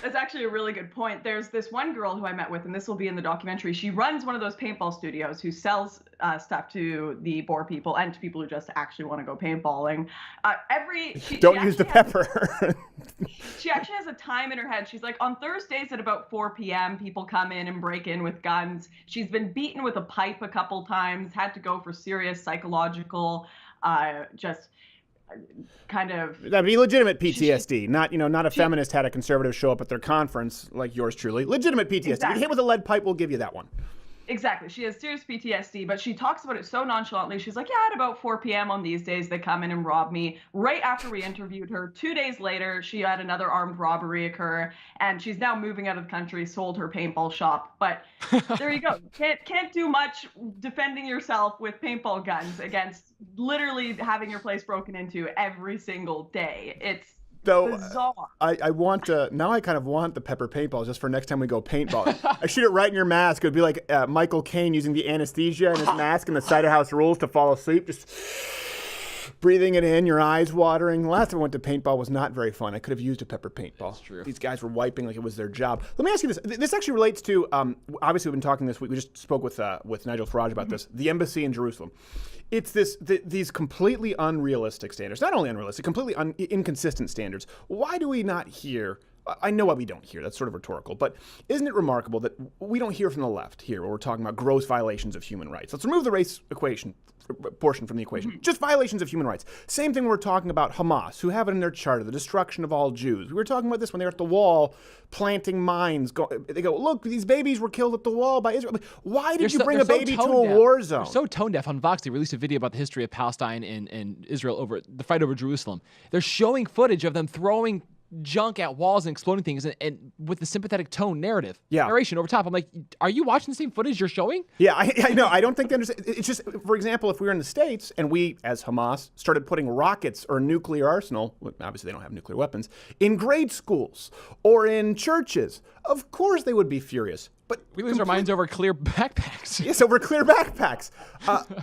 That's actually a really good point. There's this one girl who I met with, and this will be in the documentary. She runs one of those paintball studios who sells stuff to the Boer people and to people who just actually want to go paintballing. Don't use the pepper. She actually has a time in her head. She's like, on Thursdays at about 4 p.m., people come in and break in with guns. She's been beaten with a pipe a couple times, had to go for serious psychological, just kind of... That'd be legitimate PTSD, not a feminist had a conservative show up at their conference like yours truly. Legitimate PTSD. Exactly. You hit with a lead pipe, we'll give you that one. Exactly. She has serious PTSD, but she talks about it so nonchalantly. She's like, yeah, at about 4 p.m. on these days, they come in and rob me. Right after we interviewed her, 2 days later, she had another armed robbery occur, and she's now moving out of the country, sold her paintball shop. But there you go. Can't do much defending yourself with paintball guns against literally having your place broken into every single day. It's bizarre. I want now I kind of want the pepper paintballs just for next time we go paintball. I shoot it right in your mask. It would be like Michael Caine using the anesthesia in his mask and the Cider House Rules to fall asleep. Just breathing it in, your eyes watering. The last time I went to paintball was not very fun. I could have used a pepper paintball. That's true. These guys were wiping like it was their job. Let me ask you this. This actually relates to, obviously we've been talking this week. We just spoke with Nigel Farage about this. The embassy in Jerusalem. It's these completely unrealistic standards. Not only unrealistic, completely inconsistent standards. Why do we not hear... I know why we don't hear. That's sort of rhetorical. But isn't it remarkable that we don't hear from the left here where we're talking about gross violations of human rights? Let's remove the race portion from the equation. Just violations of human rights. Same thing we're talking about Hamas, who have it in their charter, the destruction of all Jews. We were talking about this when they were at the wall planting mines. They go, look, these babies were killed at the wall by Israel. Why did you bring a baby to a war zone? They're so tone deaf. On Vox, they released a video about the history of Palestine and Israel over the fight over Jerusalem. They're showing footage of them throwing junk at walls and exploding things and with the sympathetic tone narration over top. I'm like, are you watching the same footage you're showing? Yeah, I know. I don't think they understand. It's just, for example, if we were in the States and we, as Hamas, started putting rockets or a nuclear arsenal, obviously they don't have nuclear weapons, in grade schools or in churches, of course they would be furious. But we lose our minds over clear backpacks. Yes, over clear backpacks.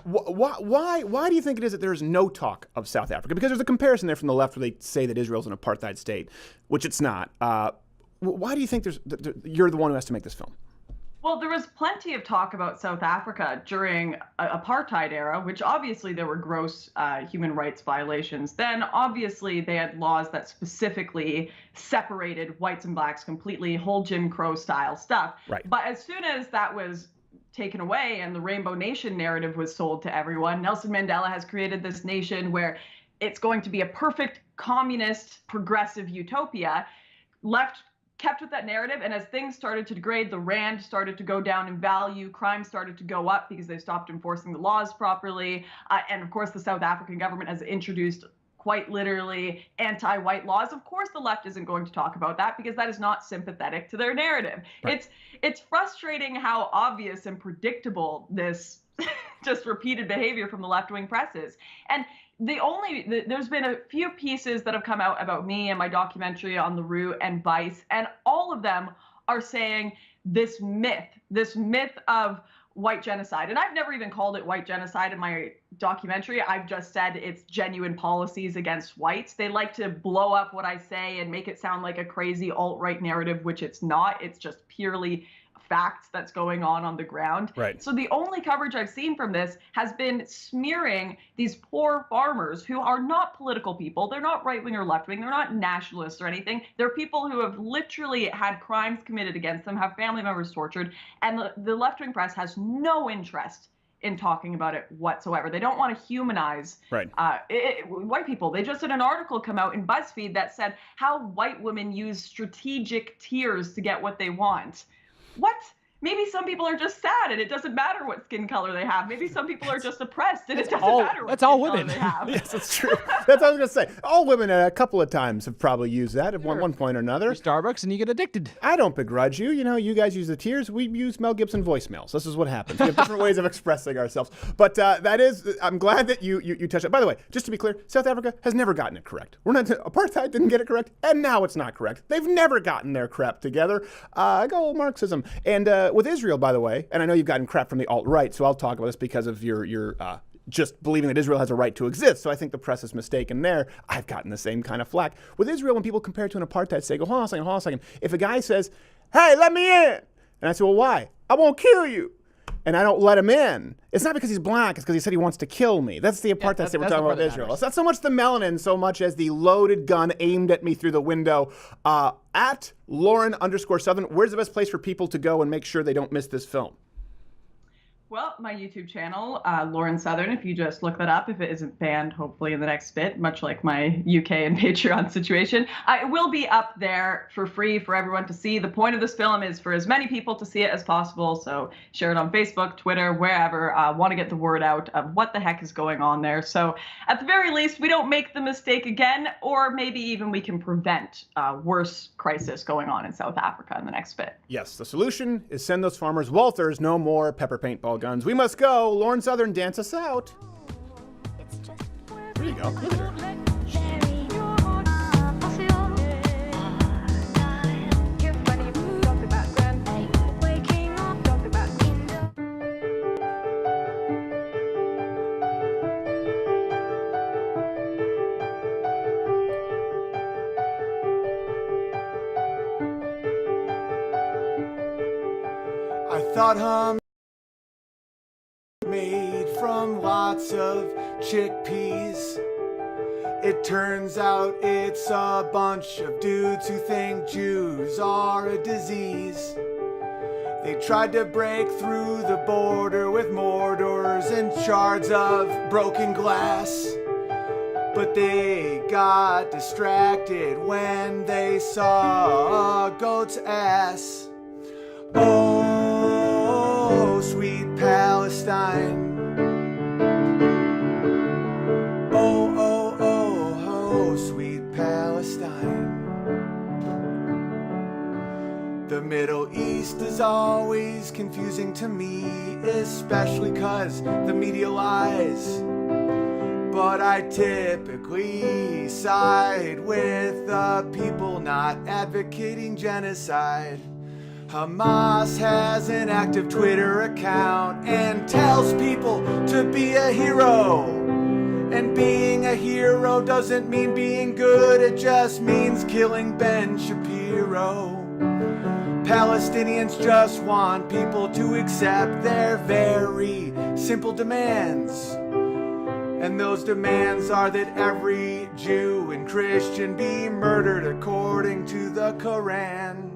Why do you think it is that there is no talk of South Africa? Because there's a comparison there from the left where they say that Israel's an apartheid state, which it's not. Why do you think you're the one who has to make this film? Well, there was plenty of talk about South Africa during apartheid era, which obviously there were gross human rights violations. Then obviously they had laws that specifically separated whites and blacks completely, whole Jim Crow style stuff. Right. But as soon as that was taken away and the Rainbow Nation narrative was sold to everyone, Nelson Mandela has created this nation where it's going to be a perfect communist progressive utopia. Left kept with that narrative, and as things started to degrade, the rand started to go down in value, crime started to go up because they stopped enforcing the laws properly, and of course the South African government has introduced quite literally anti-white laws. Of course the left isn't going to talk about that because that is not sympathetic to their narrative. Right. It's frustrating how obvious and predictable this just repeated behavior from the left-wing press is. And there's been a few pieces that have come out about me and my documentary on the Root and Vice, and all of them are saying this myth of white genocide. And I've never even called it white genocide in my documentary. I've just said it's genuine policies against whites. They like to blow up what I say and make it sound like a crazy alt-right narrative, which it's not. It's just purely facts that's going on the ground. Right. So the only coverage I've seen from this has been smearing these poor farmers who are not political people. They're not right-wing or left-wing. They're not nationalists or anything. They're people who have literally had crimes committed against them, have family members tortured, and the left-wing press has no interest in talking about it whatsoever. They don't want to humanize white people. They just had an article come out in BuzzFeed that said how white women use strategic tears to get what they want. What? Maybe some people are just sad and it doesn't matter what skin color they have. Maybe some people are just oppressed and it doesn't matter what skin color they have. Yes, that's true. That's what I was going to say. All women a couple of times have probably used that at one point or another. Starbucks and you get addicted. I don't begrudge you. You know, you guys use the tears. We use Mel Gibson voicemails. This is what happens. We have different ways of expressing ourselves. But I'm glad that you touched it. By the way, just to be clear, South Africa has never gotten it correct. Apartheid didn't get it correct, and now it's not correct. They've never gotten their crap together. Go Marxism. And with Israel, by the way, and I know you've gotten crap from the alt-right, so I'll talk about this because of your just believing that Israel has a right to exist. So I think the press is mistaken there. I've gotten the same kind of flack. With Israel, when people compare it to an apartheid state, go, hold on a second. If a guy says, hey, let me in, and I say, well, why? I won't kill you. And I don't let him in. It's not because he's black. It's because he said he wants to kill me. That's the apartheid state we're talking about with Israel. It's not so much the melanin, so much as the loaded gun aimed at me through the window. At Lauren_Southern, where's the best place for people to go and make sure they don't miss this film? Well, my YouTube channel, Lauren Southern, if you just look that up, if it isn't banned, hopefully in the next bit, much like my UK and Patreon situation, it will be up there for free for everyone to see. The point of this film is for as many people to see it as possible, so share it on Facebook, Twitter, wherever. Want to get the word out of what the heck is going on there. So at the very least, we don't make the mistake again, or maybe even we can prevent worse crisis going on in South Africa in the next bit. Yes, the solution is send those farmers Walters, no more pepper paintball guns. We must go. Lauren Southern, dance us out. There you go. Look at her. I thought made from lots of chickpeas. It turns out it's a bunch of dudes who think Jews are a disease. They tried to break through the border with mortars and shards of broken glass, but they got distracted when they saw a goat's ass. Oh, sweet Palestine. Oh, oh, oh, oh, sweet Palestine. The Middle East is always confusing to me, especially 'cause the media lies. But I typically side with the people not advocating genocide. Hamas has an active Twitter account and tells people to be a hero. And being a hero doesn't mean being good, it just means killing Ben Shapiro. Palestinians just want people to accept their very simple demands. And those demands are that every Jew and Christian be murdered according to the Quran.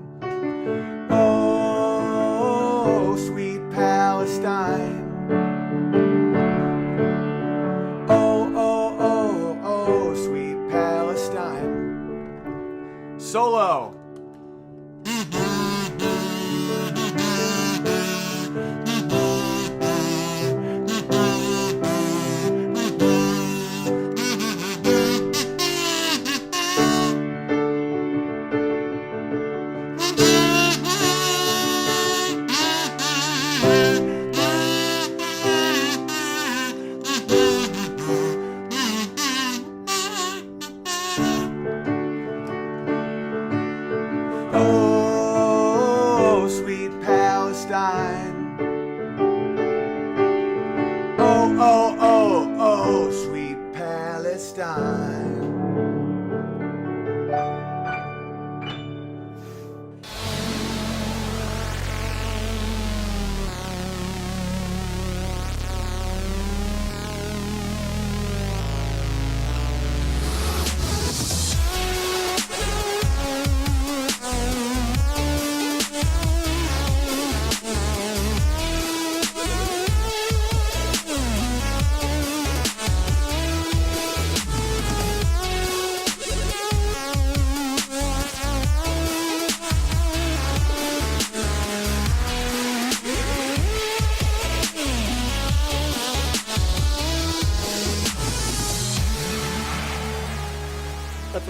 Oh, sweet Palestine. Oh, oh, oh, oh, sweet Palestine. Solo.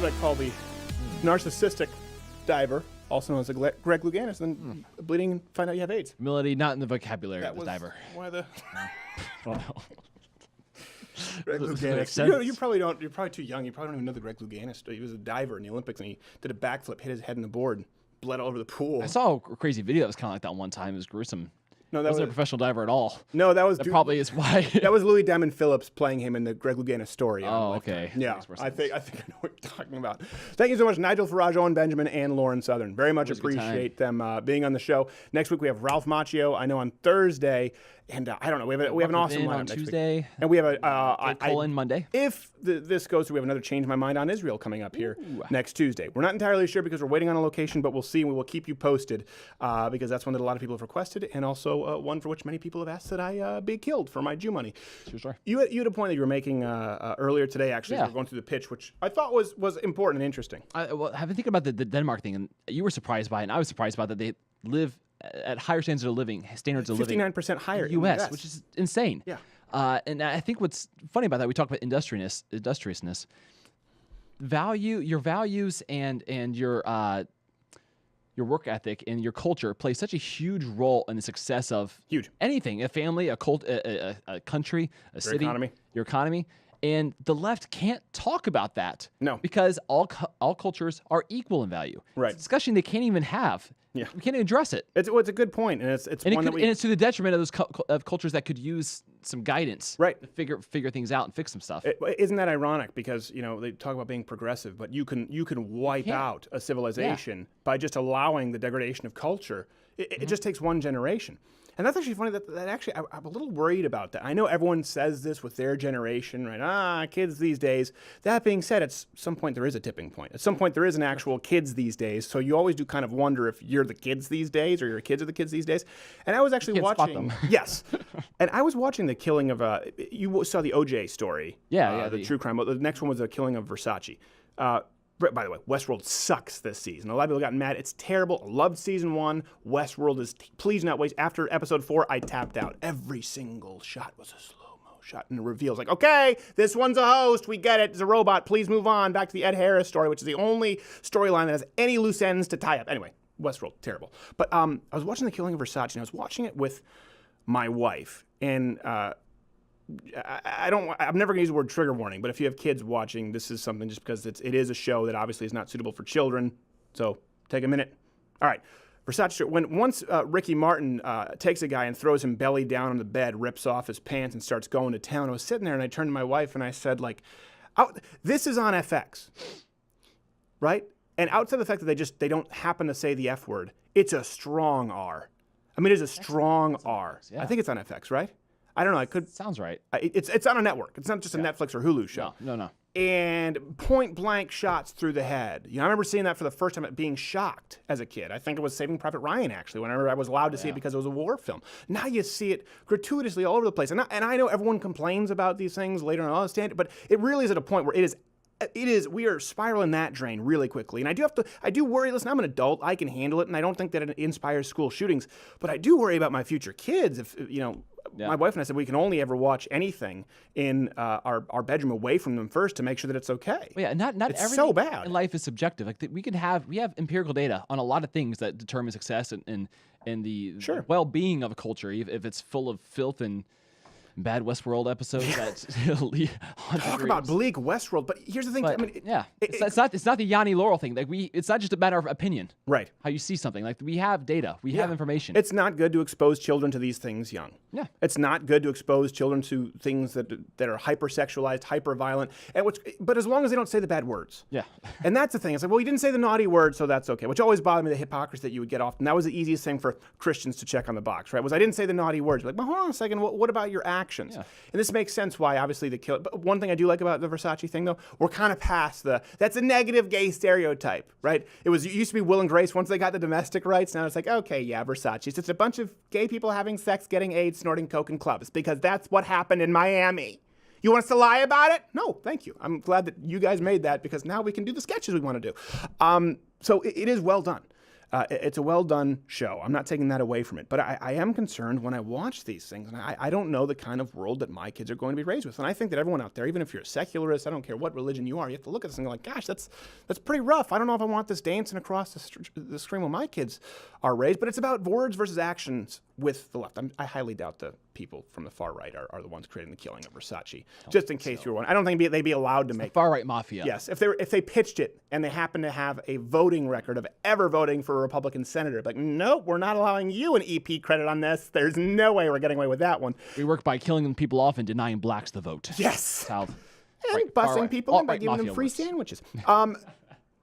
what I call the narcissistic diver, also known as a Greg Louganis, and then bleeding and find out you have AIDS. Humility not in the vocabulary of the diver. Why the... I don't know. Greg Does it Louganis. make sense? You probably don't. You're probably too young. You probably don't even know the Greg Louganis. He was a diver in the Olympics, and he did a backflip, hit his head in the board, bled all over the pool. I saw a crazy video that was kind of like that one time. It was gruesome. No, that wasn't a professional diver at all. No, that was probably is why. That was Louis Diamond Phillips playing him in the Greg Louganis story. Oh, okay. Yeah, I think I know what you're talking about. Thank you so much, Nigel, Farage, Owen Benjamin, and Lauren Southern. Very much appreciate them being on the show. Next week we have Ralph Macchio. I know on Thursday, and I don't know. We have an awesome lineup on next Tuesday, week. And we have a Colin Monday. If this goes through, we have another Change My Mind on Israel coming up here next Tuesday. We're not entirely sure because we're waiting on a location, but we'll see, and we will keep you posted because that's one that a lot of people have requested, and also one for which many people have asked that I be killed for my Jew money. Sure. You had a point that you were making earlier today, actually, as we were going through the pitch, which I thought was important and interesting. I've been thinking about the Denmark thing, and you were surprised by it, and I was surprised by that they live at higher standards of living, 59% higher in the US, which is insane. Yeah. And I think what's funny about that, we talk about industriousness. Your values and your work ethic and your culture play such a huge role in the success of anything, a family, a cult, a country, a city, your economy. And the left can't talk about that. No. Because all cultures are equal in value. Right. It's a discussion they can't even have. Yeah. We can't even address it. It's a good point, and it's one that we... And it's to the detriment of those of cultures that could use some guidance, right, to figure things out and fix some stuff. Isn't that ironic? Because they talk about being progressive, but you can wipe out a civilization by just allowing the degradation of culture. It just takes one generation. And that's actually funny that actually I'm a little worried about that. I know everyone says this with their generation, right? Kids these days. That being said, at some point there is a tipping point. At some point there is an actual kids these days. So you always do kind of wonder if you're the kids these days or your kids are the kids these days. And I was actually watching. Spot them. Yes. And I was watching the killing of you saw the OJ story. The true crime. The next one was the killing of Versace. By the way, Westworld sucks this season. A lot of people got mad. It's terrible. I loved season 1. Westworld is please not waste. After episode 4, I tapped out. Every single shot was a slow-mo shot. And the reveal is like, okay, this one's a host. We get it. It's a robot. Please move on. Back to the Ed Harris story, which is the only storyline that has any loose ends to tie up. Anyway, Westworld, terrible. But I was watching The Killing of Versace, and I was watching it with my wife. And I'm never going to use the word trigger warning, but if you have kids watching, this is something just because it is a show that obviously is not suitable for children. So take a minute. All right. Versace, once Ricky Martin takes a guy and throws him belly down on the bed, rips off his pants and starts going to town, I was sitting there and I turned to my wife and I said, this is on FX, right? And outside the fact that they don't happen to say the F word, it's a strong R. I mean, it's a strong R. Yeah. I think it's on FX, right? I don't know. Sounds right. It's on a network. It's not just a Netflix or Hulu show. No. And point blank shots through the head. I remember seeing that for the first time, being shocked as a kid. I think it was Saving Private Ryan, actually, whenever I was allowed to see it because it was a war film. Now you see it gratuitously all over the place. And I know everyone complains about these things later on, but it really is at a point where we are spiraling that drain really quickly. And I do worry, listen, I'm an adult, I can handle it, and I don't think that it inspires school shootings, but I do worry about my future kids. My wife and I said we can only ever watch anything in our bedroom away from them first to make sure that it's okay. Well, yeah, not it's everything so bad. in life is subjective. Like we have empirical data on a lot of things that determine success and the well-being of a culture, if it's full of filth and bad Westworld episodes that talk about bleak Westworld. But here's the thing. It's not the Yanni Laurel thing. It's not just a matter of opinion. Right. How you see something. We have data. We have information. It's not good to expose children to these things young. Yeah. It's not good to expose children to things that are hypersexualized, hyper-violent. But as long as they don't say the bad words. Yeah. And that's the thing. It's like, well, you didn't say the naughty word, so that's okay. Which always bothered me, the hypocrisy that you would get off. And that was the easiest thing for Christians to check on the box, right? Was I didn't say the naughty words. Like, well, hold on a second. What about your actions? Yeah. And this makes sense why, obviously, the kill. But one thing I do like about the Versace thing, though, we're kind of past that's a negative gay stereotype, right? It used to be Will and Grace. Once they got the domestic rights, now it's like, okay, yeah, Versace. It's just a bunch of gay people having sex, getting AIDS, snorting coke in clubs, because that's what happened in Miami. You want us to lie about it? No, thank you. I'm glad that you guys made that, because now we can do the sketches we want to do. So it is well done. It's a well-done show. I'm not taking that away from it. But I am concerned when I watch these things, and I don't know the kind of world that my kids are going to be raised with. And I think that everyone out there, even if you're a secularist, I don't care what religion you are, you have to look at this and go like, gosh, that's pretty rough. I don't know if I want this dancing across the screen when my kids are raised. But it's about words versus actions with the left. I highly doubt the people from the far right are the ones creating the killing of Versace. Just in case you were wondering. I don't think they'd be allowed to make the far right mafia. Yes, if they pitched it and they happen to have a voting record of ever voting for a Republican senator, like, nope, we're not allowing you an EP credit on this. There's no way we're getting away with that one. We work by killing people off and denying blacks the vote. Yes. South. And busing people and by giving them free sandwiches. And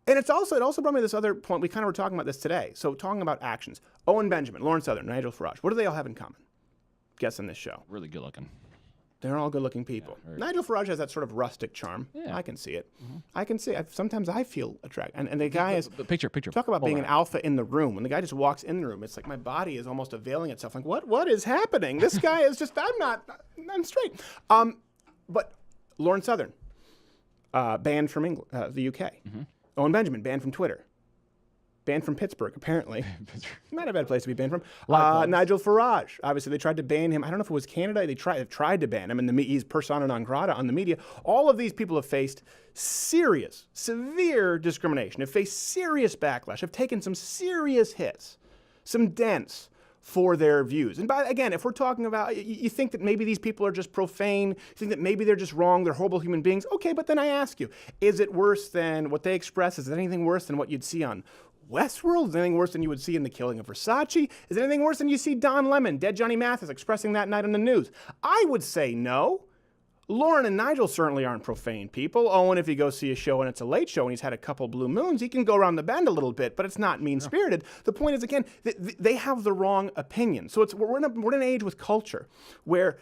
it also brought me to this other point. We kind of were talking about this today. So talking about actions. Owen Benjamin, Lawrence Southern, Nigel Farage. What do they all have in common? Guess on this show. Really good looking. They're all good-looking people. Yeah, Nigel Farage has that sort of rustic charm. Yeah. I can see it. Mm-hmm. I can see it. Sometimes I feel attracted. And the guy is... Picture. Talk about being an alpha in the room. When the guy just walks in the room, it's like my body is almost availing itself. Like, what is happening? This guy is just... I'm straight. But Lawrence Southern, banned from England, the UK. Mm-hmm. Owen Benjamin, banned from Twitter. Banned from Pittsburgh, apparently. Not a bad place to be banned from. Nigel Farage. Obviously, they tried to ban him. I don't know if it was Canada. They've tried to ban him, and he's persona non grata on the media. All of these people have faced serious, severe discrimination, have faced serious backlash, have taken some serious hits, some dents for their views. And again, if we're talking about, you think that maybe these people are just profane, you think that maybe they're just wrong, they're horrible human beings. Okay, but then I ask you, is it worse than what they express? Is it anything worse than what you'd see on Westworld? Is it anything worse than you would see in The Killing of Versace? Is it anything worse than you see Don Lemon, dead Johnny Mathis, expressing that night on the news? I would say no. Lauren and Nigel certainly aren't profane people. Owen, if you go see a show and it's a late show and he's had a couple blue moons, he can go around the bend a little bit, but it's not mean-spirited. The point is, again, they have the wrong opinion. So we're in an age with culture where,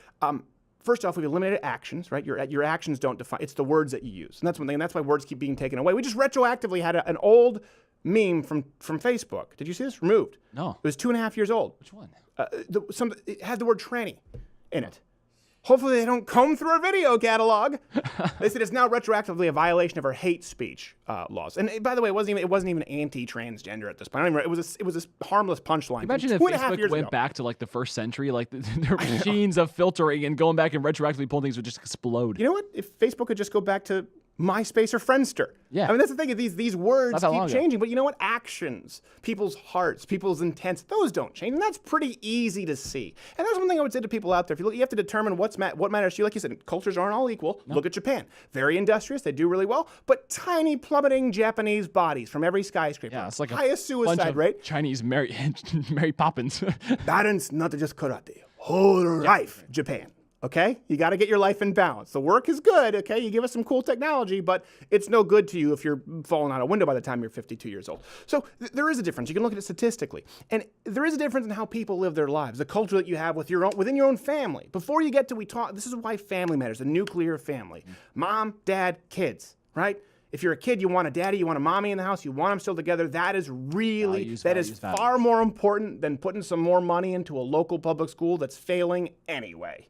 first off, we've eliminated actions, right? Your actions don't define, it's the words that you use. And that's one thing, and that's why words keep being taken away. We just retroactively had an old meme from Facebook. Did you see this? Removed. No. It was 2.5 years old. Which one? It had the word tranny in it. Hopefully they don't comb through our video catalog. They said it's now retroactively a violation of our hate speech laws. And by the way, it wasn't even anti-transgender at this point. It was a harmless punchline. Imagine if Facebook went back to like the first century, like their machines of filtering and going back and retroactively pulling things would just explode. You know what? If Facebook could just go back to MySpace or Friendster. Yeah. I mean, that's the thing. These words keep changing. But you know what? Actions, people's hearts, people's intents, those don't change. And that's pretty easy to see. And that's one thing I would say to people out there. If you have to determine what matters to you. Like you said, cultures aren't all equal. No. Look at Japan. Very industrious. They do really well. But tiny plummeting Japanese bodies from every skyscraper. Yeah, it's like highest suicide rate. Chinese Mary Poppins. That's not just karate. Whole life, Japan. Okay? You got to get your life in balance. The work is good, okay? You give us some cool technology, but it's no good to you if you're falling out a window by the time you're 52 years old. So there is a difference. You can look at it statistically. And there is a difference in how people live their lives, the culture that you have within your own family. Before you get to this is why family matters, the nuclear family. Mom, dad, kids, right? If you're a kid, you want a daddy, you want a mommy in the house, you want them still together. That is far more important than putting some more money into a local public school that's failing anyway.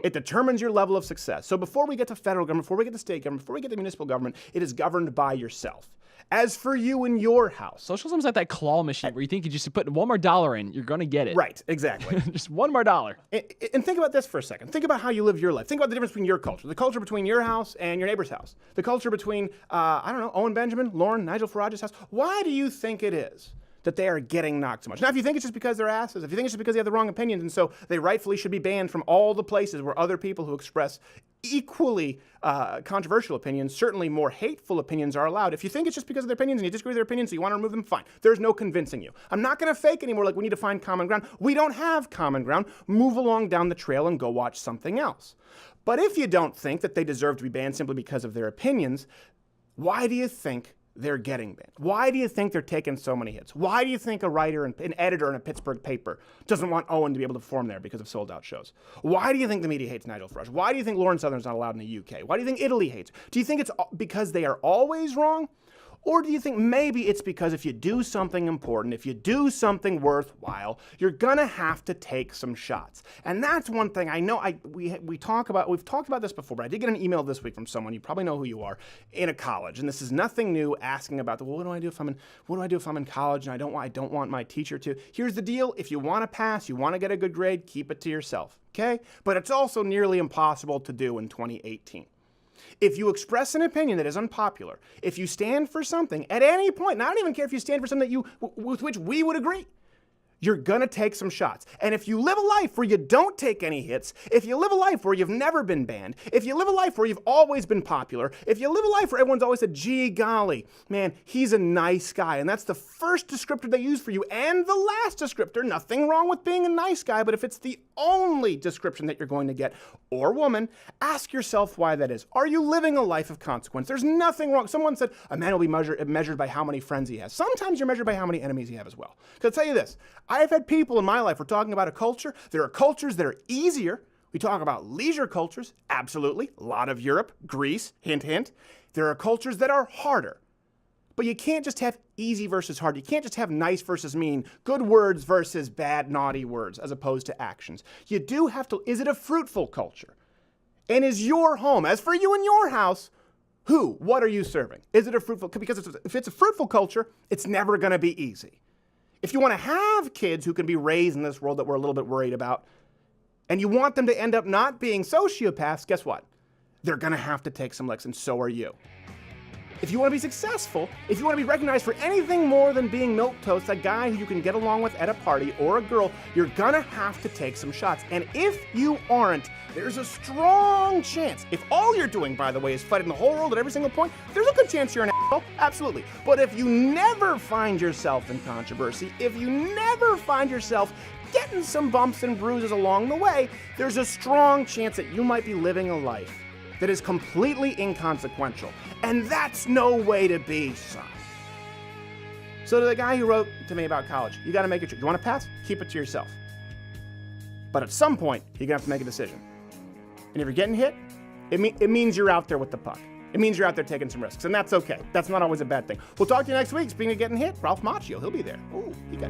It determines your level of success. So before we get to federal government, before we get to state government, before we get to municipal government, it is governed by yourself. As for you in your house. Socialism is like that claw machine where you think you just put one more dollar in, you're going to get it. Right, exactly. Just one more dollar. And think about this for a second. Think about how you live your life. Think about the difference between your culture, the culture between your house and your neighbor's house, the culture between, Owen Benjamin, Lauren, Nigel Farage's house. Why do you think it is that they are getting knocked so much? Now, if you think it's just because they're asses, if you think it's just because they have the wrong opinions, and so they rightfully should be banned from all the places where other people who express equally controversial opinions, certainly more hateful opinions, are allowed. If you think it's just because of their opinions and you disagree with their opinions so you want to remove them, fine. There's no convincing you. I'm not going to fake anymore like we need to find common ground. We don't have common ground. Move along down the trail and go watch something else. But if you don't think that they deserve to be banned simply because of their opinions, why do you think they're getting banned? Why do you think they're taking so many hits? Why do you think a writer and an editor in a Pittsburgh paper doesn't want Owen to be able to perform there because of sold-out shows? Why do you think the media hates Nigel Farage? Why do you think Lawrence Southern's not allowed in the UK? Why do you think Italy hates? Do you think it's because they are always wrong? Or do you think maybe it's because if you do something important, if you do something worthwhile, you're gonna have to take some shots? And that's one thing I know we've talked about this before, but I did get an email this week from someone, you probably know who you are, in a college. And this is nothing new, asking about well, what do I do if I'm in college and I don't want my teacher to? Here's the deal, if you want to pass, you want to get a good grade, keep it to yourself, okay? But it's also nearly impossible to do in 2018. If you express an opinion that is unpopular, if you stand for something at any point, and I don't even care if you stand for something with which we would agree, you're gonna take some shots. And if you live a life where you don't take any hits, if you live a life where you've never been banned, if you live a life where you've always been popular, if you live a life where everyone's always said, gee golly, man, he's a nice guy, and that's the first descriptor they use for you, and the last descriptor, nothing wrong with being a nice guy, but if it's the only description that you're going to get, or woman, ask yourself why that is. Are you living a life of consequence? There's nothing wrong. Someone said a man will be measured by how many friends he has. Sometimes you're measured by how many enemies you have as well. Because I'll tell you this, I've had people in my life, we're talking about a culture, there are cultures that are easier. We talk about leisure cultures, absolutely, a lot of Europe, Greece, hint, hint. There are cultures that are harder. But you can't just have easy versus hard. You can't just have nice versus mean, good words versus bad, naughty words, as opposed to actions. You do have to, is it a fruitful culture? And is your home, as for you in your house, what are you serving? Is it a fruitful, because if it's a fruitful culture, it's never gonna be easy. If you want to have kids who can be raised in this world that we're a little bit worried about, and you want them to end up not being sociopaths, guess what? They're going to have to take some licks, and so are you. If you want to be successful, if you want to be recognized for anything more than being milquetoast, a guy who you can get along with at a party, or a girl, you're going to have to take some shots. And if you aren't, there's a strong chance, if all you're doing, by the way, is fighting the whole world at every single point, there's a good chance you're an asshole, absolutely. But if you never find yourself in controversy, if you never find yourself getting some bumps and bruises along the way, there's a strong chance that you might be living a life that is completely inconsequential. And that's no way to be, son. So to the guy who wrote to me about college, you gotta make it. You wanna pass? Keep it to yourself. But at some point, you're gonna have to make a decision. And if you're getting hit, it means you're out there with the puck. It means you're out there taking some risks, and that's okay. That's not always a bad thing. We'll talk to you next week. Speaking of getting hit, Ralph Macchio, he'll be there. Ooh, he got